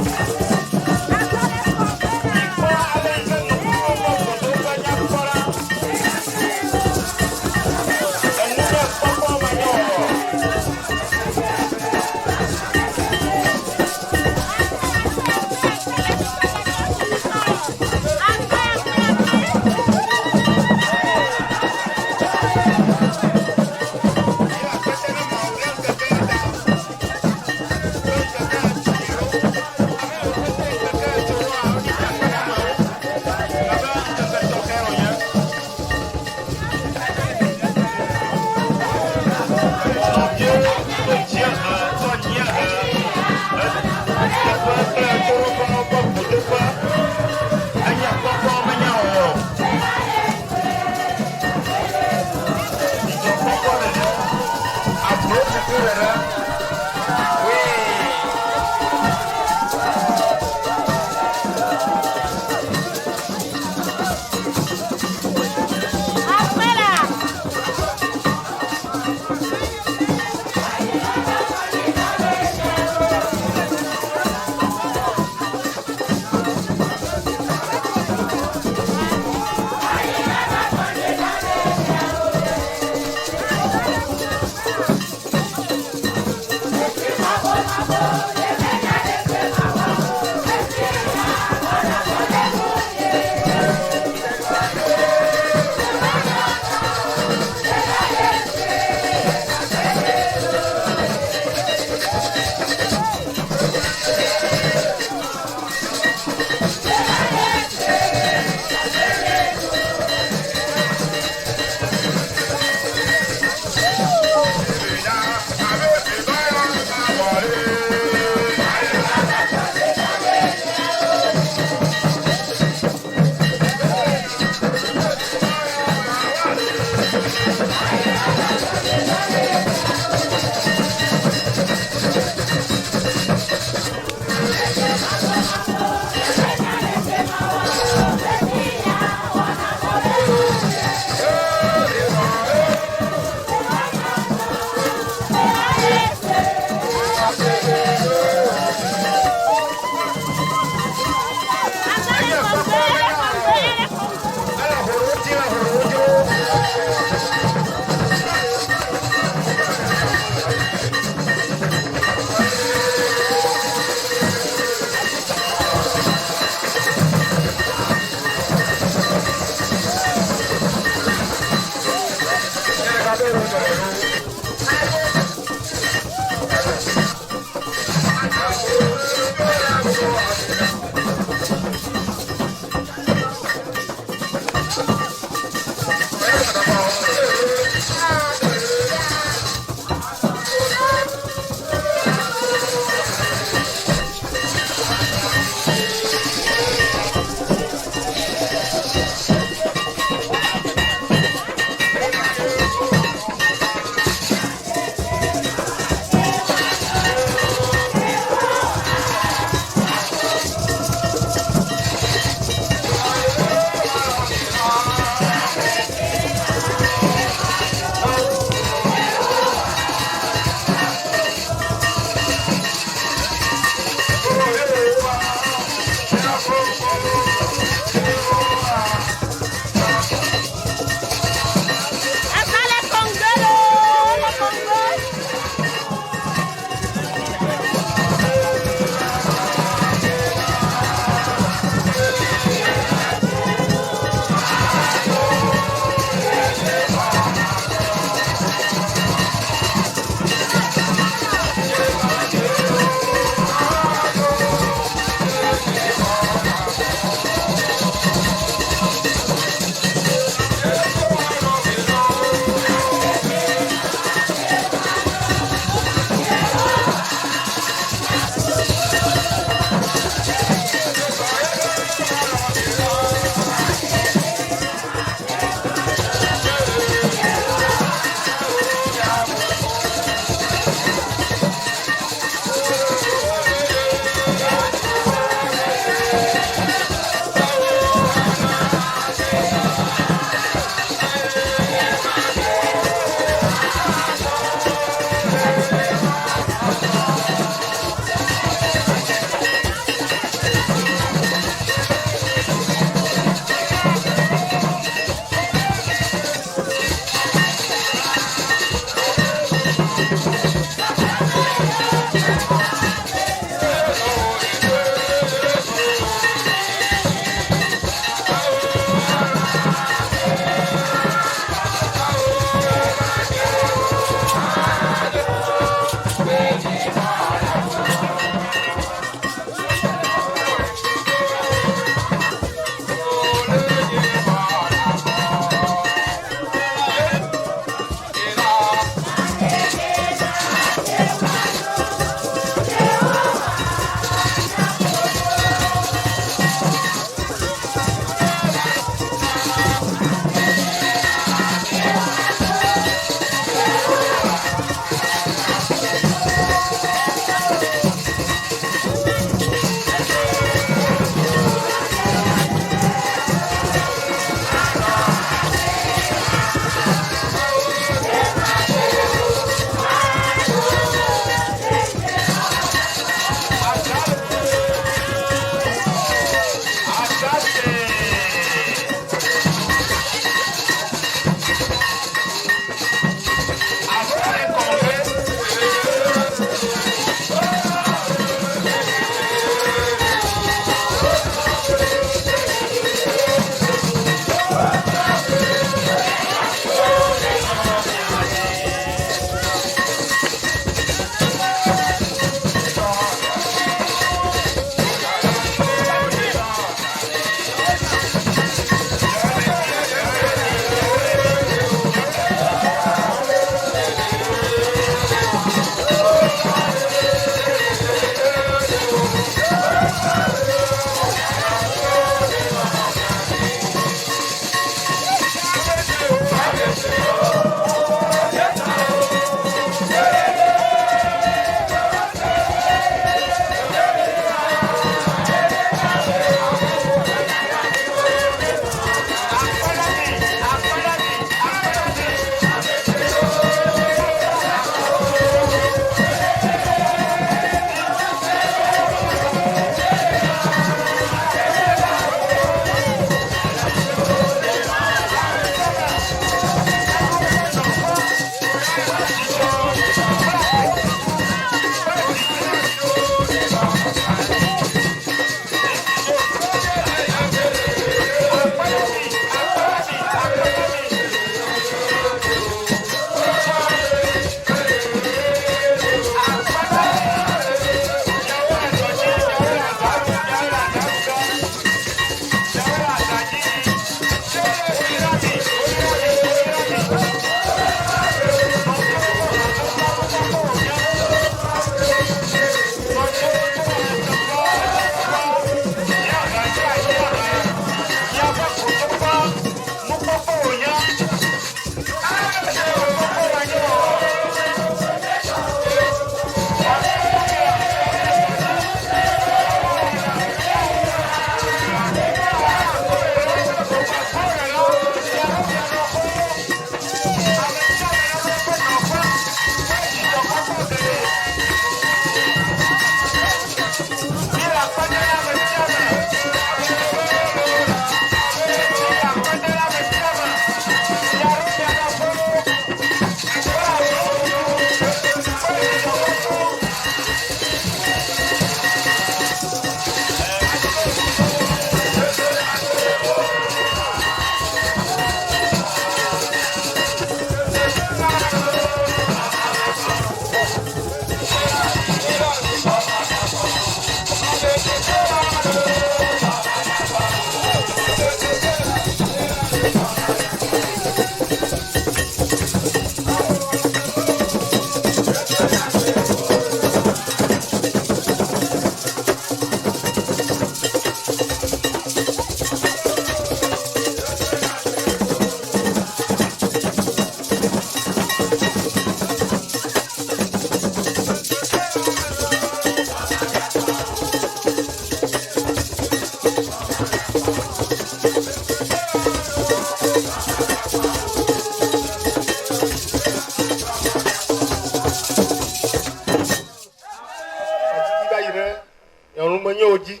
oji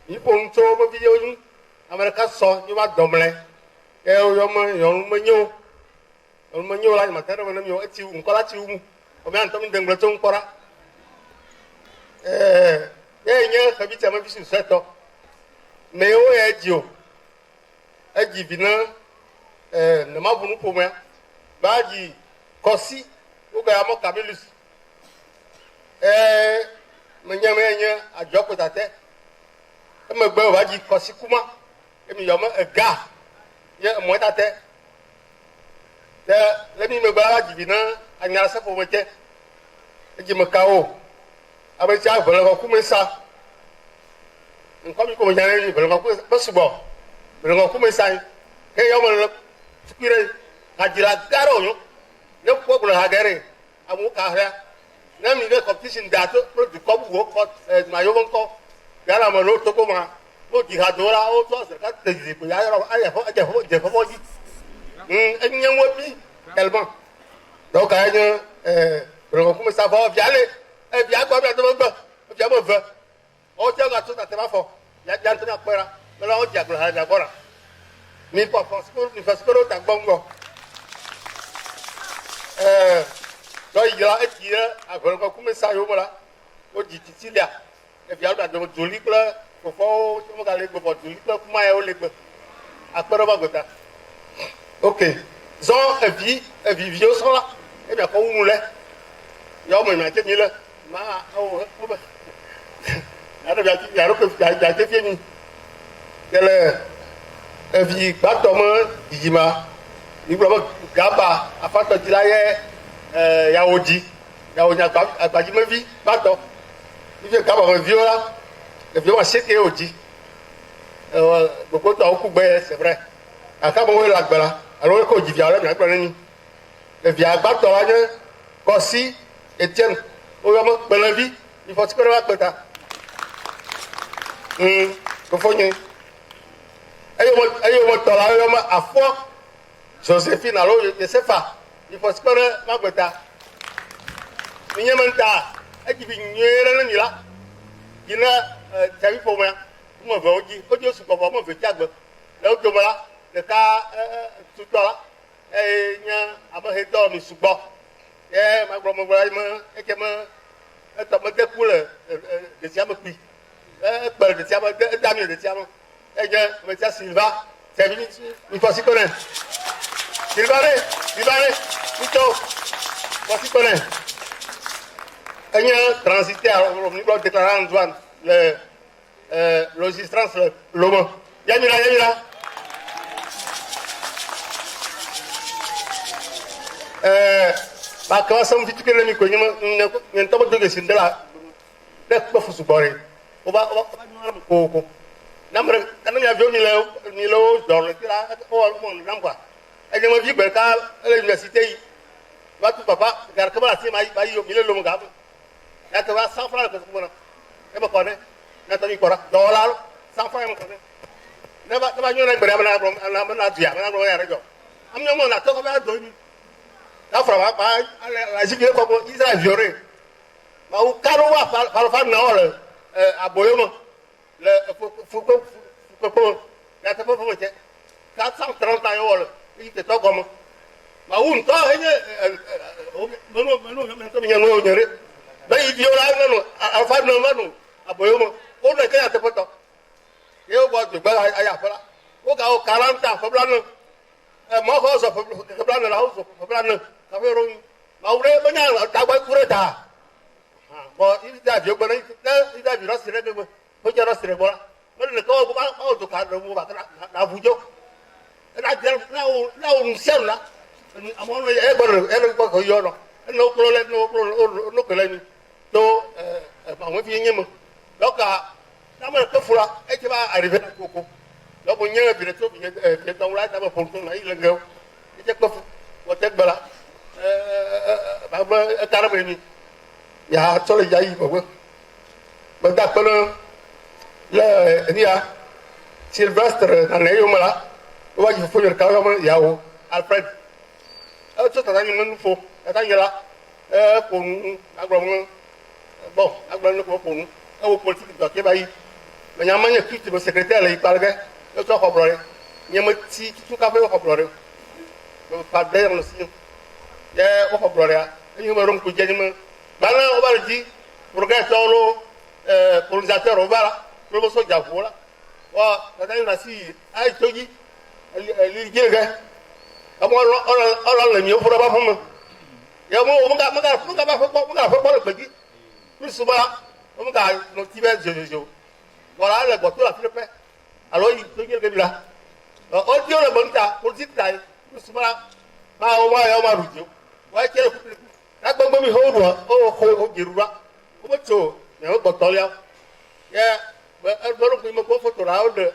yi po ŋutɔ wo vi yewo nu ame ɖeka sɔ yi va dɔmlɛ ye yɔme yɔnu menyo yɔnu menyo la nyimata ɖe me ne mi eti ŋkɔ la ti wu mu ɔmɛ antɔ mi dengble tso ŋkɔ la ye nye xevi tia me vi susu etɔ me wo ya dzi o edzi vi ne nema ʋu nu ƒomea ba dzi kɔsi wo gba ya mɔ kamilus menye adzɔkpotate emegbe wo va dzi kɔsi kuma emi yɔme ega ye emɔ tate te le mi megbe la dzi vi ne anyase ƒome tse edzi me ka wo abe tsi ave le xɔ kume sa nkɔ mi ko me nya ne ve le xɔ kume be sugbɔ ve le xɔ kume sa ke yɔme le tukui ɖe hadzila gã ɖe wonyo ne kpɔ gblɔ ha ge ɖe amewo ka hɛa ne mi ɖe competition da to kple dukɔ bubuwo kɔ ma yewo ŋkɔ Ghana me ɖewo Togo ma wo dzi ha do la wo tɔ ɖeka te zikpui ya yɔrɔ dze fɔfɔ dzi enye ŋu bi tellement donc ka nye ʋe kume sa fɔ via le via gbɔ via do megbe via me ve wo tse ga to tate ma fɔ ya ŋutɔ na kpɛ la be la wo dzi agblɔ ha via gbɔ la mi fɔ mi fɔ sikoro ta gbɔ ŋgɔ dɔ yi la eti ɖe ʋe kume sa yewo me la wo dzi titilia evia ɖa do dzoli kple fɔfɔwo tí mo ga le gbɔ dzoli kple kuma ya wo le gbe akpɛ ɖe ba gbeta ok zɔn eviviwo sɔn la e mia kɔ wu nu lɛ yɔ me mia tse mi lɛ ma awo wo be ya ɖe bia ɖo ke bia tse fie mi ke le evi gbãtɔ me dzidzima mi gblɔ be gaba afatɔ dzi la yɛ yawo agbadzimevi gbãtɔ ife gaba me viwo la eviwo ma seke wo dzi gbogbo tɔwo ku gbɛ c'est vrai aka me wo le agbe la alo wo ko dzi via wo le mia gblɔ ne mi evia gbãtɔ la nye kɔsi Etienne wo yɔme gbelevi ifɔ sikɔ ɖe va kpe ta fofo nye eye wo tɔ la wo yɔme afɔ Josephine alo Yosefa ifɔ sikɔ ɖe ma gbe ta mi nye me ŋta edzi vi nyuie ɖe ne mi la yi ne tiavi ƒomea wo me ve wo dzi sugbɔ vɔ wo me ve tsi agbe le wo dome la ɖeka tutɔ la eye nye amehedɔ mi sugbɔ ye magblɔ la me eke me etɔ me de ku le ɖesia me kpui ekpe le ɖesia me eda mi le ɖesia me enye metia Silva tiavi mi fɔ sikɔ nɛ Silva ɖe ŋutɔ fɔ sikɔ nɛ enye transitaire mi gblɔ déclarant Antoine le registrance le lome yamira ba kama sɛm fitike le mi ko nye ŋutɔ me do gesi de la de kpe fu sugbɔ ɖe wo va nyɔ kokoko namre kana mia viwo mi le wo dɔ le ti la wo mɔ nam quoi enye me vi gbe ɖeka ele université yi va tu papa gari kebe asi ma yi mi le lome ga ya te va 100 francs le kɔsɔ na e be kɔ ne na tɔ mi kɔra dɔwɔla lo 100 francs me kɔ ne ne va nyɔ ne gbɛrɛ me na duya me na gblɔ ya ɖe dzɔ ami nyɔ me na tɔ kɔ be do mi na fara ba la zi bi kɔ ko Israel viore ma wo ka ɖo wa fa na wɔ le aboyo me le fukpekpe ya te fefo me tse 430 na yɔ wɔ le yi te tɔ gɔme ma wu ŋutɔ enye meno ŋutɔ mi nye ŋu nye ɖe be yi viwo la nenu alfa ne menu aboyo me wo ne ke ya teƒe tɔ ye wo gbɔ dogbe ayi aƒe la wo ga wo 40 ƒe blane mɔxɔ zɔ ƒe blane la wo zɔ ƒe blane kafe ɖo nu mawu ɖe menya dagba ku ɖe ta bɔn Israel gbe ne Israel ɖɔ si ɖe gbe wo dze ɖɔ si ɖe gbɔ la mele ne ke wo do ka ɖe wo ba na ʋu dzo na wo ŋusia nu la amewo ne ele gbɔ ko yɔ nɔ ene wo kplɔ no ke le mi to mamevi nye me donc n'ame ke fu la etse va arriver na koko donc nye vi ɖe tso vi tɔwo la ta be ƒoto na yi le ŋgɔ etse kpe fu wɔte gbe la ba be eta ɖe me mi ya tsɔ le ya yi megbe meda kpe ne le nia Sylvestre nane yome la wo va dzi fofo nye ɖeka yɔme yawo Alfred etso tata nye me nu fo tata nye la ƒo nu agblɔ me bon agblɔ ne ko ƒo nu ewo politique dɔ ke ba yi Mais nyama nye kiti le secrétaire le ikalge. Le to koblore. Nyama ti tout ka fe koblore. Le pas d'ailleurs le signe. Ya o koblore. Ni me rom ku je ni me. Bana o ba le di pour que tolo colonisateur o bala. Pro so javola. Wa tata ni nasi ai toji. Li jege. Amo on le mi o fura ba fun. Ya mo ga ba fo le peji. Plus souvent on ga no ti be jojo. Voilà le bateau la Philippe. Alors il peut dire que là. On dit le bon temps, pour dire là, plus souvent ma o wa ya ma rujo. Wa ke le couple. La gbogbo mi ho ro o jirura. O mo to, ne o bateau ya. Ya, bolo ko mo ko photo la o de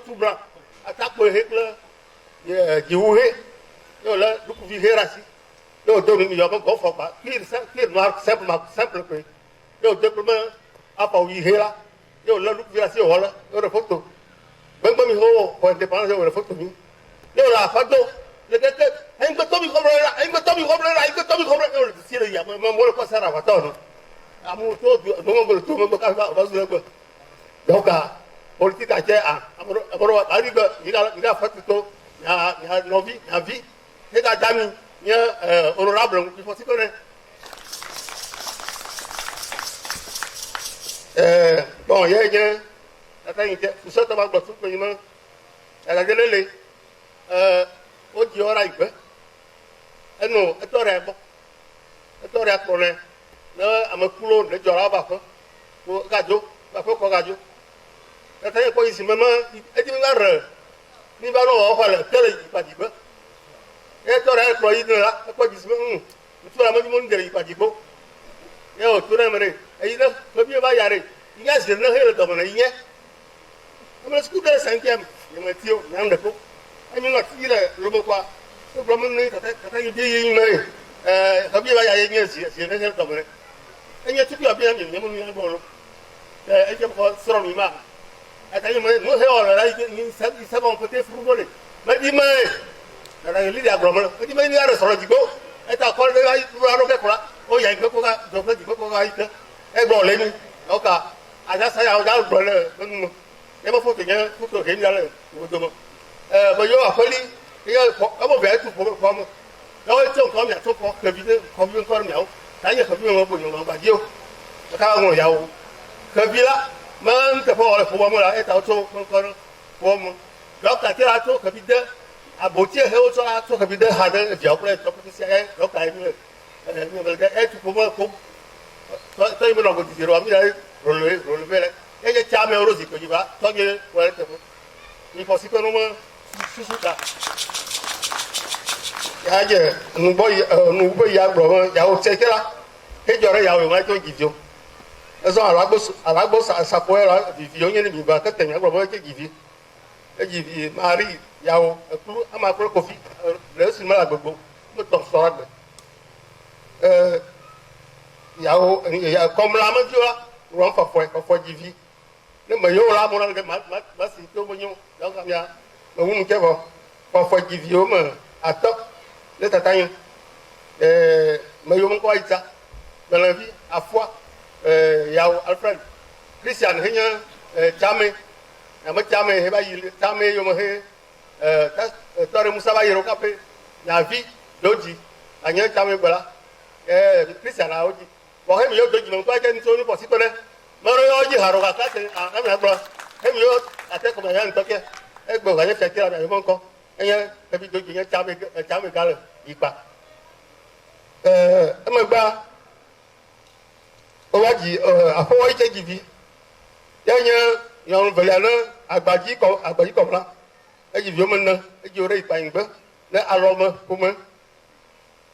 tout blanc. Attaque le hekle. Ya, jiwuhe. Yo la du ku vi herasi. Yo do mi yo ko fo ba. Kir noir simple que. Yo de comme apa wi hera. Yo la lu vira si hola, yo le photo. Ben mi ho ko indépendance yo le photo mi. Yo la photo, le que en que tomi comprera, yo le si le ya, mo le ko sara photo no. Amu to do mo to mo ka ba su le ko. Donc politique je amoro ari go ira photo to ya novi, ya vi. E ga dami ya honorable qui faut si connaître. Bon, il y a tout ça, tu vas voir tout le monde. Elle a gagné au Diora. Et non, et toi, bon. Et toi, pour le à me couler, le Diora va faire. Pour Gajo, va faire pour Gajo. Et tu as quoi ici, maman, et tu vas ni va l'eau, on va le faire, il va dire. Et toi, pour y aller là, et quoi ici, tu vas la main du monde, il va dire. Et tu vas me et là, le mieux va y aller. Il y a ce le domaine. Il y a un scooter 5e. Il y a un tio, il y a un dépôt. Il y a un tio, le beau quoi. Le problème est que tu as dit, le mieux va y aller, c'est le domaine. Et il y a tout qui a bien, il y a un bon. Et il y a un sur le mât. Et il y a un savon côté fourbolé. Mais dis-moi, il y a un lit d'agronome. Dis-moi, il y a un restaurant du go. Et tu as collé là, tu vas le faire là. Oh, il y a un peu de donc il faut qu'on aille. Et bon, les nuits. Donc, à la salle, on a le problème. Il faut que je faut que je vienne mais yo a fallu, il y a comment faire tout pour moi. Là, il faut comme il y a tout pour que vite, comme une corne là. Là, il y a comme un peu de va dire. Quand on y a que villa, man, que pour le pour moi là, est auto encore pour moi. Donc, la terre a tout que vite. À beauté, il faut ça tout que vite. Hade, il y a plein de trucs qui c'est donc là, pour moi, toi, il me l'a dit, relever, et il y a jamais rosé que tu vas, toi, il faut que nous sous ça. Il y a nous voyons, il y a au tête là, et il y a un maître qui vient. Elles ont à la bosse à sa poêle, il y a une va que tu as un robot qui vit. Et il vit, Marie, il y a un macro coffee, le cinéma à Bobo, le temps soir. Il y a comme la main là, on va faire du vie. Le maillot là, mon ami, ma si tout bon, donc il y a un qui va faire du vie, à top, le tataïen. Maillot mon quoi, ça, dans la vie, à foi, il y a Alfred, Christian, Jamé, Jamé, Jamé, Yomohe, Torre Moussaba, Yerokapé, la vie, Lodi, Agnan Jamé, voilà, Christian, là, Odi. Bon, il y a deux gens qui ont été possibles. Mais il y a un rogat, il y a un blanc. Il y a un tête comme un toquet. Et bon, il y a un tête qui a un bon corps. Et il y a un peu de gens qui ont été galés. Il pas. Mais bah, on va dire, à quoi il y a dit, il y a un velin à Badi comme là. Et il y a maintenant, il y aurait pas un peu. Mais alors, comment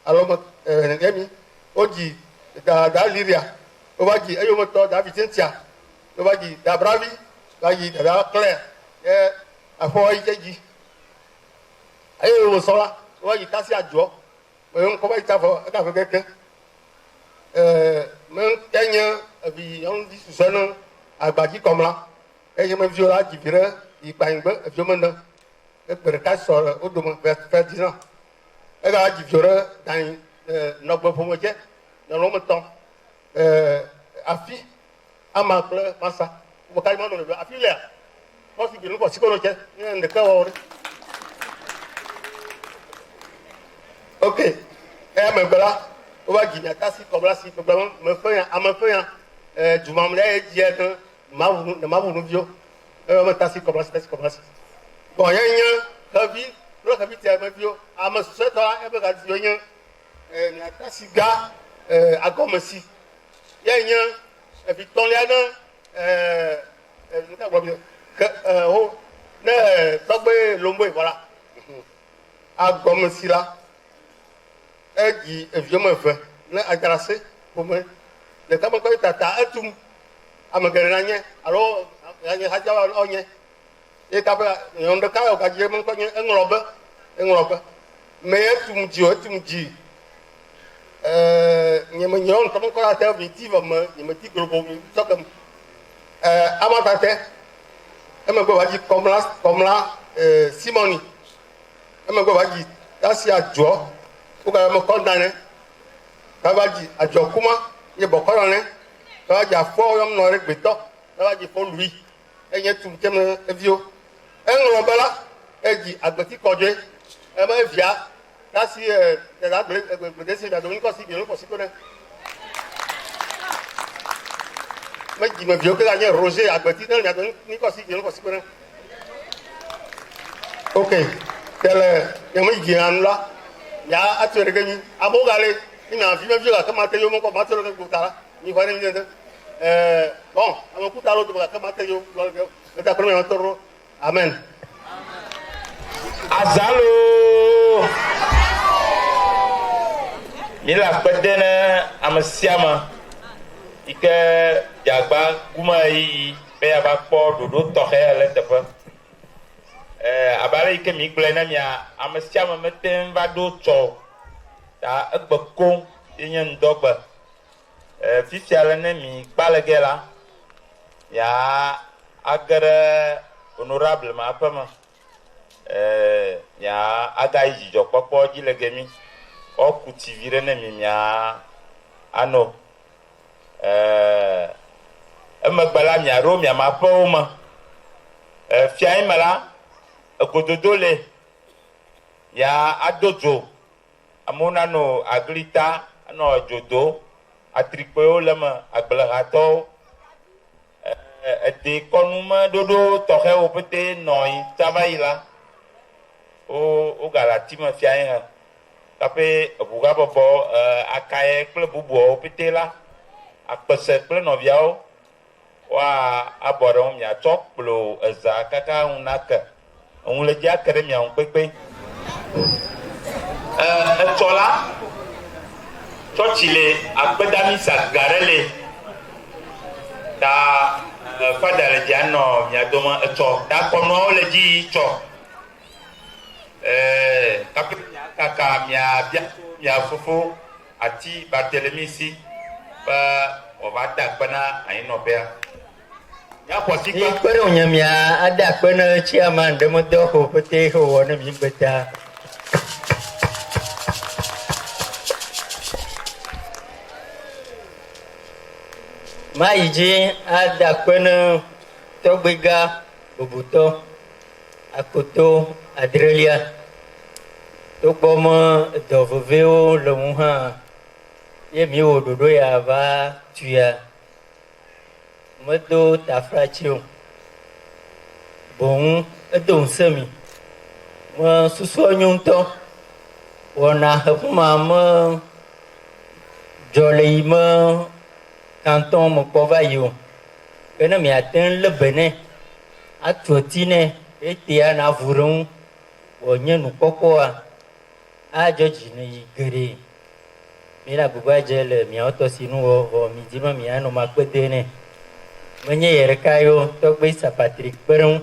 alors, on dit, da Lyria, on va dire, et on va da Vicentia, on va dire, da Bravi, on va dire, da Claire, et à fois il dit, et on sort là, on va dire, tasser à Joe, mais on commence à faire quelqu'un. Même gagnant, on dit, sous un nom, à Badi comme là, et je me dis, là, qui virait, il paye un peu, et je me dis, et pour le cas, sur au domaine, faire 10 ans. Et là, il virait dans notre promotion. Dans le même temps, Afi, Amacle, Massa, wo ka ma no be afilia ko si gelu ko si ko no che ne ka wo okay me bala o ba gi na ta si ko bla si ko bla me fa ya ama fa ya juma mle e je tan ma bu no bio me ta si ko bla si bon ya ka vi lo ka vi ti ma bio ama so ta e be ga di yo na ta si ga agomasi ya fi ton ya na nta gbo que ho ne togbe lombo voilà agomasi la eji evioma fe ne ajarase pome le kama ko tata etum amagere nanye alo nanye haja onye e ka ba yondo ka o ka je mon ko enrobe me etum ji nyama nyon comme ko la terre vitive me nyama ti groupe so comme amatate e me go ba ji comme la simoni e me go ba ji tasi ajo o ka mo condamné ka ba ji ajo kuma ye bokoro ne ka ba ji afo yom no re gbeto ka ba ji fo lui e yen tum kem evio e nlo bala e ji agbeti koje e ma via tasi la gbedesi da do ko si bi ko si ko ne me ji me vio ke la nye roger agbeti ne ya do ni ko si bi ko si ko ne okay tele ya me ji an la ya atere ke ni abogale ina fi me vio ka ma te yo mo ko ma te lo ke kutara ni fa ni ni bon am kutaro to ka ma te yo lo ke ta ko me toro amen azalo mila pedene amasiama ike jagba kuma yi be aba kpo dodo toxe le teƒe abale ike mi gblẽ na mia amasiama mete va do tsɔ ta egbe kom yenye ŋdɔgbe fifia le ne mi kpa le ge la ya age ɖe honorable ma ƒe me ya aga yi dzidzɔkpɔkpɔ dzi le gemi o ku TV ɖe ne mi mia ano emegbe la mia ɖo mia ma ƒewo me fia yi me la egododo le ya ado dzo amewo nanɔ aglita anɔ dzodo atrikpewo le me agblehatɔwo edekɔnu me ɖoɖo tɔxɛwo pete nɔ yi tava yi la o galati me fia yi hã kape ebuga bɔbɔ akaye kple bubuawo pete la akpese kple nɔviawo wa abɔ ɖe ŋu miatsɔ kplo eza kaka ŋu nake ŋu le dzi ake ɖe mia ŋu kpekpe etsɔ la tsɔtsi le akpedami saga ɖe le ta fada le dzia nɔ mia dome etsɔ ta kɔnuawo le dzi tsɔ kape kaka mia fofo ati Barthélemy si be wòva da akpe na anyinɔƒea miaxɔ si kpe ɖe wònye mia ada akpe ne chairman ɖe medɔ xɔ pete wɔ ne mi gbeta ma yi dzi ada akpe ne tɔgbega bobotɔ akoto adrelia togbɔ me dɔ vevewo le ŋu hã ye mi wɔ ɖoɖo ya va tuya medo tafratsi o boŋ edo ŋusẽ mi me susua nyo ŋutɔ wɔna hefuma me dzɔ le yi me canton me kpɔ va yi o ke ne miate ŋu lé be nɛ atu eti nɛ etea na avu ɖe ŋu wònye nukpɔkpɔa adzɔ dzi ne yi geɖe mi la gbogbo adze le miawo tɔ si nu wɔ mi di me mianɔ ma kpe de nɛ menye yɛ ɖeka yo tɔgbe sapatri kpe ɖe ŋu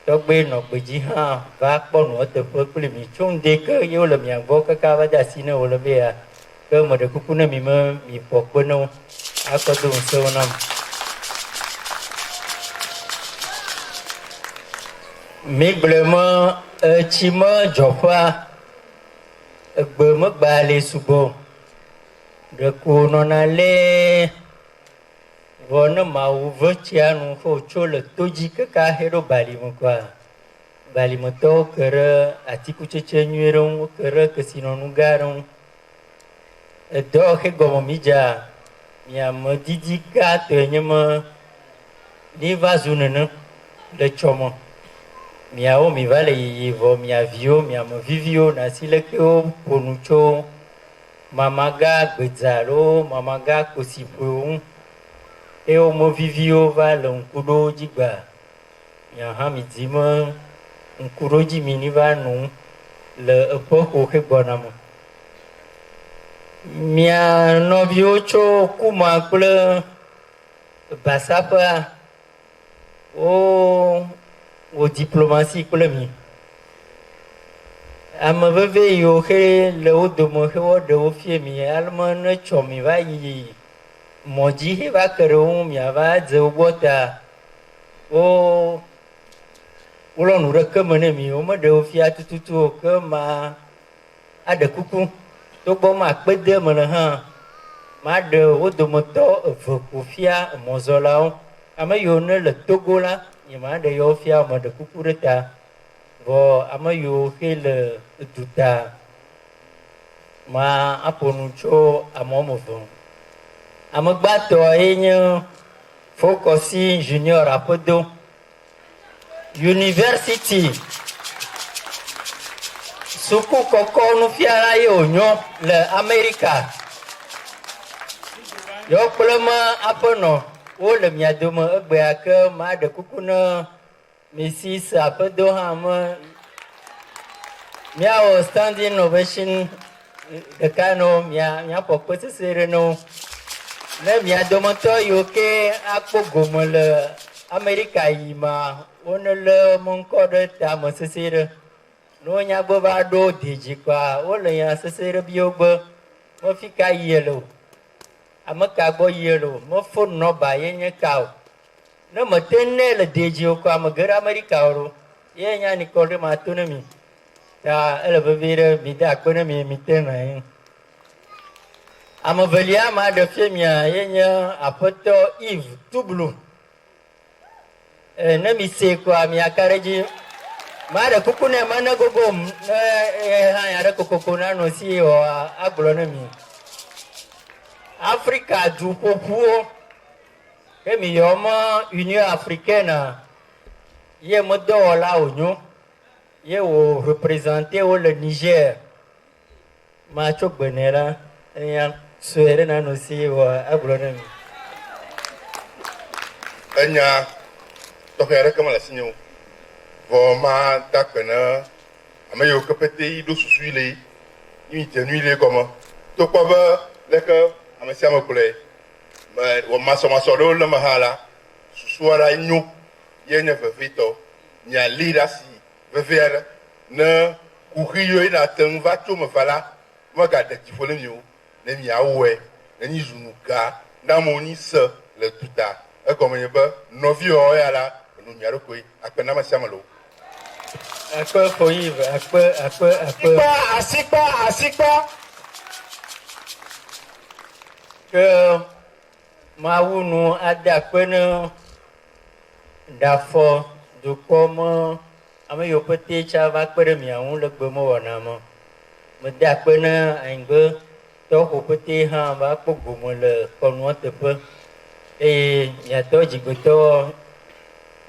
tɔgbe nɔ gbedzi hã va kpɔ nuwo teƒe kple mi tso ŋdɛ ke ye wole mia gbɔ kaka va de asi ne wòle be ya ke meɖe kuku ne mi me mi ƒo kpe ne wo akɔ do ŋusẽwo nam mi gblẽ me etsi me dzɔƒea egbe megba le sugbɔ ɖeko nɔna lé vɔ ne mawu ve tsia nu xɔ tso le to dzi kaka he ɖo balime kɔa balimetɔwo ke ɖe atikutsetse nyui ɖe ŋu ke ɖe kesinɔnu gã ɖe ŋu edɔ he gɔme mi dza miame didi gãtɔe nye me ni va zu nene le tsɔ me miawo mi va le yiyi vɔ mia viwo miame viviwo nasi leke wo ƒonu tso mamaga gbedza alo mamaga kosiƒoewo ŋu eye wo me viviwo va le ŋkuɖowo dzi gba mia hã mi di me ŋkuɖo dzi mi ni va nu le eƒe xo xe gbɔna me mia nɔviwo tso kuma kple basaƒea wo diplomasi kple mi ame veve yiwo xe le wo dome xe wɔ ɖe wo fie mi aleme ne tsɔ mi va yi mɔ dzi xe va ke ɖe wo ŋu miava dze wo gbɔ ta wolɔ nu ɖe ke me ne mi wo meɖe wo fia tututu o ke ma aɖe kuku togbɔ ma akpede me le hã ma ɖe wo dometɔ eve ƒo fia mɔzɔlawo ame yiwo ne le Togo la nye ma ɖe yewo fia me ɖe kuku ɖe ta vɔ ame yiwo xe le duta ma aƒo nu tso ame wɔme eve ame gbãtɔ ye nye Fokosi Junior aƒedo University suku kɔkɔ nufiala ye wònyɔ le Amerika yewo kple me aƒenɔ wo le mia dome egbea ke ma ɖe kuku ne Mrs. aƒedo hã me miawɔ standing ovation ɖeka no miaƒo kpe sese ɖe no ne mia dometɔ yiwo ke akpɔ gome le Amerika yi ma wone le meŋkɔ ɖe tame sese ɖe ne wonya gbe va ɖo dedzi kɔa wole nya sese ɖe biwo gbe mefi ka yie le o ame ka gbɔ yie le o me phone nɔba ye nye ka o ne mete ne le dedzi o kɔa me ge ɖe Amerika o ɖo ye nya nikɔ ɖe ma to ne mi ta ele veve ɖe mi de akpe ne mi te na ye ame velia ma ɖe fie mia ye nye aƒetɔ Yves Tublu ne mi se kɔa miaka ɖe dzi ma ɖe kuku ne me ne gogo ne hã ya ɖe kokoko na nɔ si wɔ agblɔ ne mi Afrika du ƒoƒuwo ke mi yɔ me Union Africaine ye me dɔwɔla wònyo ye wò représente wo le Niger ma tso gbene la enya sue ɖe na nɔ si wɔ agblɔ ne mi enya tɔxɛ aɖeke me le asi nye o vɔ ma da kpe ne ame yiwo ke pete yi ɖo susu le yi dze nui le gɔme tokpɔ be leke ame sia ame kplɔe wɔ masɔmasɔ ɖewo le me hã la susu aɖe nyo ye nye vevetɔ miali ɖe asi veve aɖe ne kuxi yiwo yina te ŋu va tso me va la megaɖe dziƒo le miwo ne miawɔe ne nyi zunu gã ne amewo nyi se le duta egɔme nye be nɔviwo ya la enu mia ɖokoe akpe na ame sia ame le wo. Akpe foyi akpe. Asikpa. Ke mawu nu ada akpe ne ɖafɔ dukɔ me ame yiwo pete tsa va kpe ɖe mia ŋu le gbe me wɔna me. Mede akpe ne anyigbe tɔxo pete hã va kpɔ gome le kɔnua teƒe eye miatɔ dzigbetɔ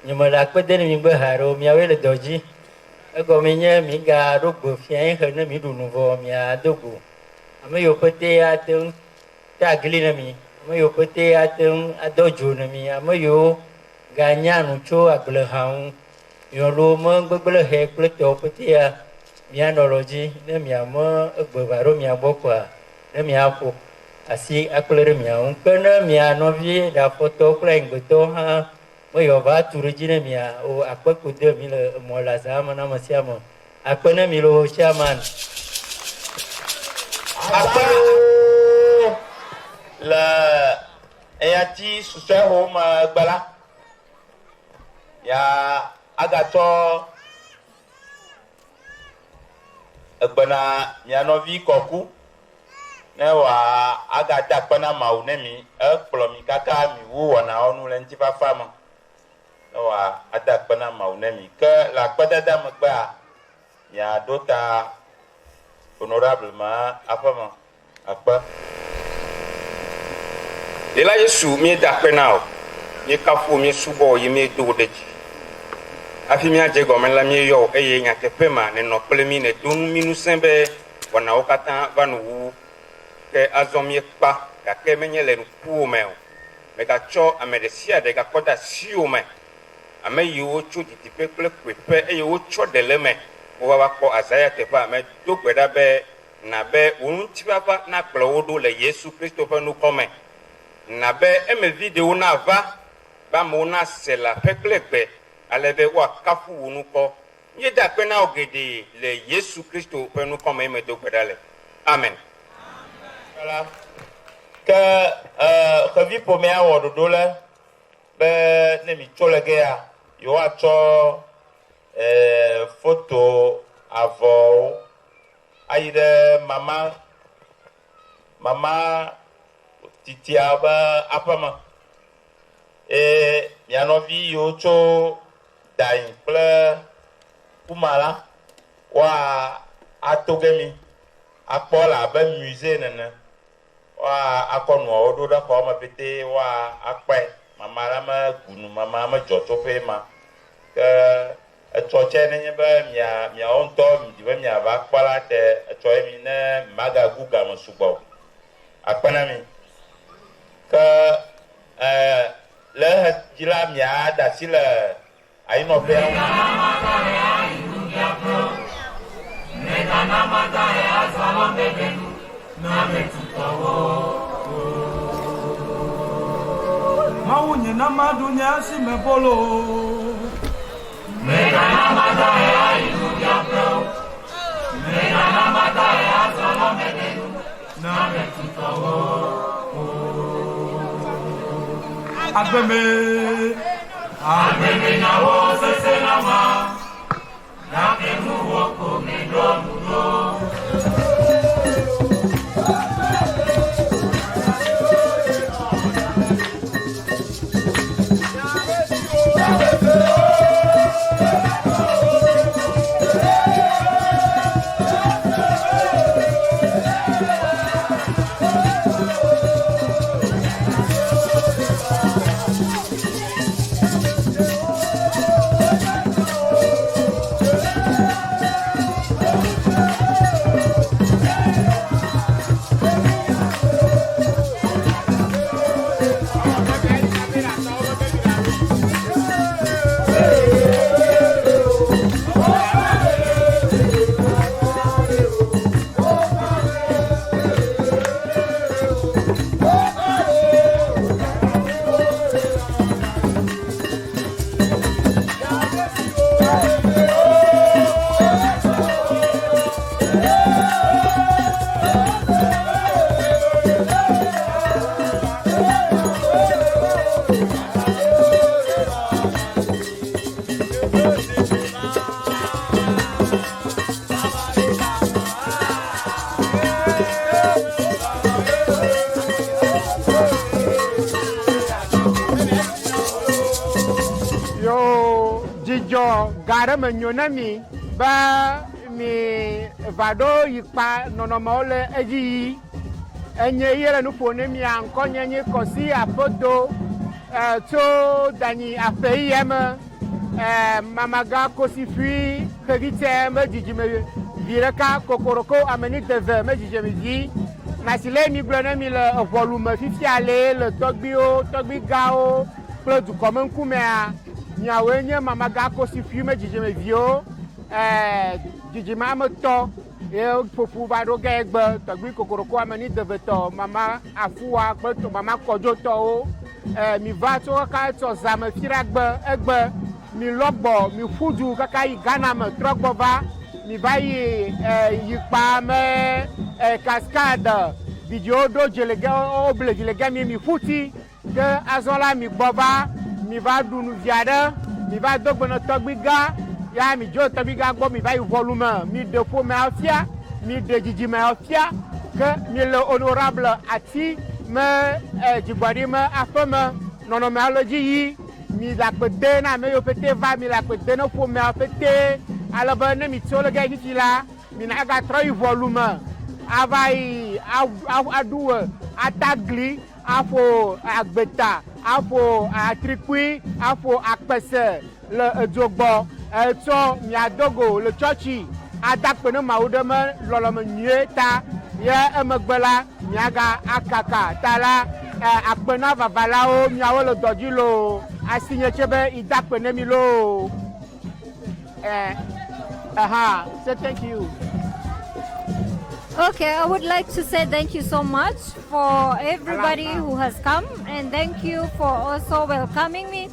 nye me le akpe de ne mi gbe ha ɖo miawoe le dɔ dzi egɔme nye mi ga ɖo gbe fia ye xe ne mi ɖu nu vɔ mia do go ame yiwo pete ate ŋu te agli ne mi ame yiwo pete ate ŋu adɔ dzo ne mi ame yiwo ganya nu tso agbleha ŋu nyɔnuwo me gbegble he kple tɔwo petea mianɔ lɔ dzi ne miame egbe va ɖo mia gbɔ koa ne miaƒo asi akple ɖe mia ŋu ke ne mia nɔvi ɖafɔtɔwo kple anyigbetɔwo hã meyɔ va tu ɖe dzi ne mia o akpe ko de mi le emɔ le azã me na ame sia ame akpe ne mi le o chairman akpe le eyati susɔe ho me gbe la ya agatɔ egbe na mia nɔvi kɔku ne wa aga da kpena mawu ne mi ekplɔ mi kaka mi wo wɔna wɔnu le ŋuti fafa me ne wa ada kpena mawu ne mi ke le akpedada megbea miaɖo ta honorable ma aƒe me akpe. Ela Yesu mi da kpena o mi kafu mi subɔ yi mi do ɖe dzi afi mi adze gɔme la mi yɔ eye nyateƒe ma ne nɔ kple mi ne donu mi nusẽ be wɔnawo katã va nu wu ke azɔ mi kpa gake menye le nukuwo me o megatsɔ ame ɖe sia ɖe gakɔ ɖe asiwo me ame yiwo tso didiƒe kple kpuiƒe eye wotsɔ ɖe le me wova kpɔ azaya teƒea medo gbe ɖa be na be wo ŋutifafa nakplɔ wo ɖo le Yesu Kristo ƒe nukɔ me na be emevi ɖewo nava be amewo nase le aƒe kple gbe ale be woakafu wo nukɔ míeda kpe na wo geɖe le Yesu Kristo ƒe nukɔ me medo gbe ɖa le amen. Ke xevi ƒomea wɔ ɖoɖo le be ne mi tso le gea yewoatsɔ foto avɔwo ayi ɖe mama titia be aƒe me mia nɔvi yiwo tso dayi kple kuma la wa ato ge mi akpɔ le abe musée nene wa akɔ nuawo ɖo ɖe xɔ me pete wa akpɔe mama la me gunu mama me dzɔ tso ƒe ma ke etsɔ tse nenye be miawo ŋutɔ midi be miava kpɔ la te etsɔ ye mi ne magagu game sugbɔ akpe na mi ke le dzi la mia da asi le ayinɔƒea ŋu. Mawu nye nama dunia si me bolo. Mega nama da ya ilu ya pro. Mega nama da ya solo medenu. Na me tutowo. Agbeme na wo sese nama. Na ke nu wo ko me do mu do. Gare me nyo na mi ba mi vado yikpa nɔnɔmewo le edzi yi enye ye le nuƒo ne mi ankɔ nye kɔsi aƒedo tso danyi aƒe yi me mamaga kosifui xevitse me dzidzime vi ɖeka kokoroko ameni deve me dzidzime vi nasi le mi gblɔ ne mi le eʋɔlu me fifia le tɔgbiwo tɔgbigawo kple dukɔme ŋkumea miawoe nye mamaga kosifui me dzidzime viwo dzidzime ametɔ ye ƒoƒu va ɖo ge egbe tɔgbi kokoroko ameni deve tɔ mama afuwa kple mama kɔdzotɔwo mi va tso kaka tsɔ zame fi ɖe egbe mi lɔgbɔ mi ƒudu kaka yi Ghana me trɔ gbɔ va mi va yi yikpa me cascade vidziwo ɖo dzelegɛ wo ble dzelegɛ mi ƒuti ke azɔ la mi gbɔ va mi va ɖu nu vi aɖe mi va do gbe ne tɔgbi gã ya mi dzo tɔgbi gã gbɔ mi va yi ʋɔlume mi ɖe ƒomea fia mi ɖe dzidzimea fia que le honorable ati me jibwadi me afeme nɔnɔmealɔdzi yi mi le akpede na ame yiwo pete va mi le akpede na ƒomea pete ale be ne mi tso le ge titi la mina agatrɔ yi ʋɔlu me ava yi aɖu atagli afɔ agbeta afɔ atrikui afɔ akpese le edzo gbɔ etsɔ miadogo le tsɔtsi adakpe ne mawu ɖe me lɔlɔme nyuie ta ye emegbe la miaga akaka ta la akpena vavalawo miawo le dɔ dzi lo asi nye tse be idakpe ne mi lo say thank you. Okay, I would like to say thank you so much for everybody who has come, and thank you for also welcoming me.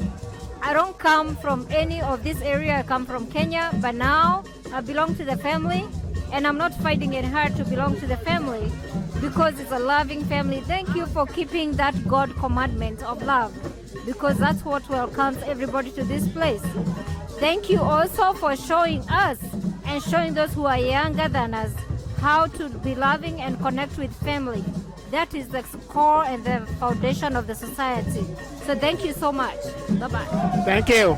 I don't come from any of this area, I come from Kenya, but now I belong to the family, and I'm not fighting it hard to belong to the family because it's a loving family. Thank you for keeping that God commandment of love, because that's what welcomes everybody to this place. Thank you also for showing us and showing those who are younger than us how to be loving and connect with family. That is the core and the foundation of the society. So thank you so much. Bye-bye. Thank you.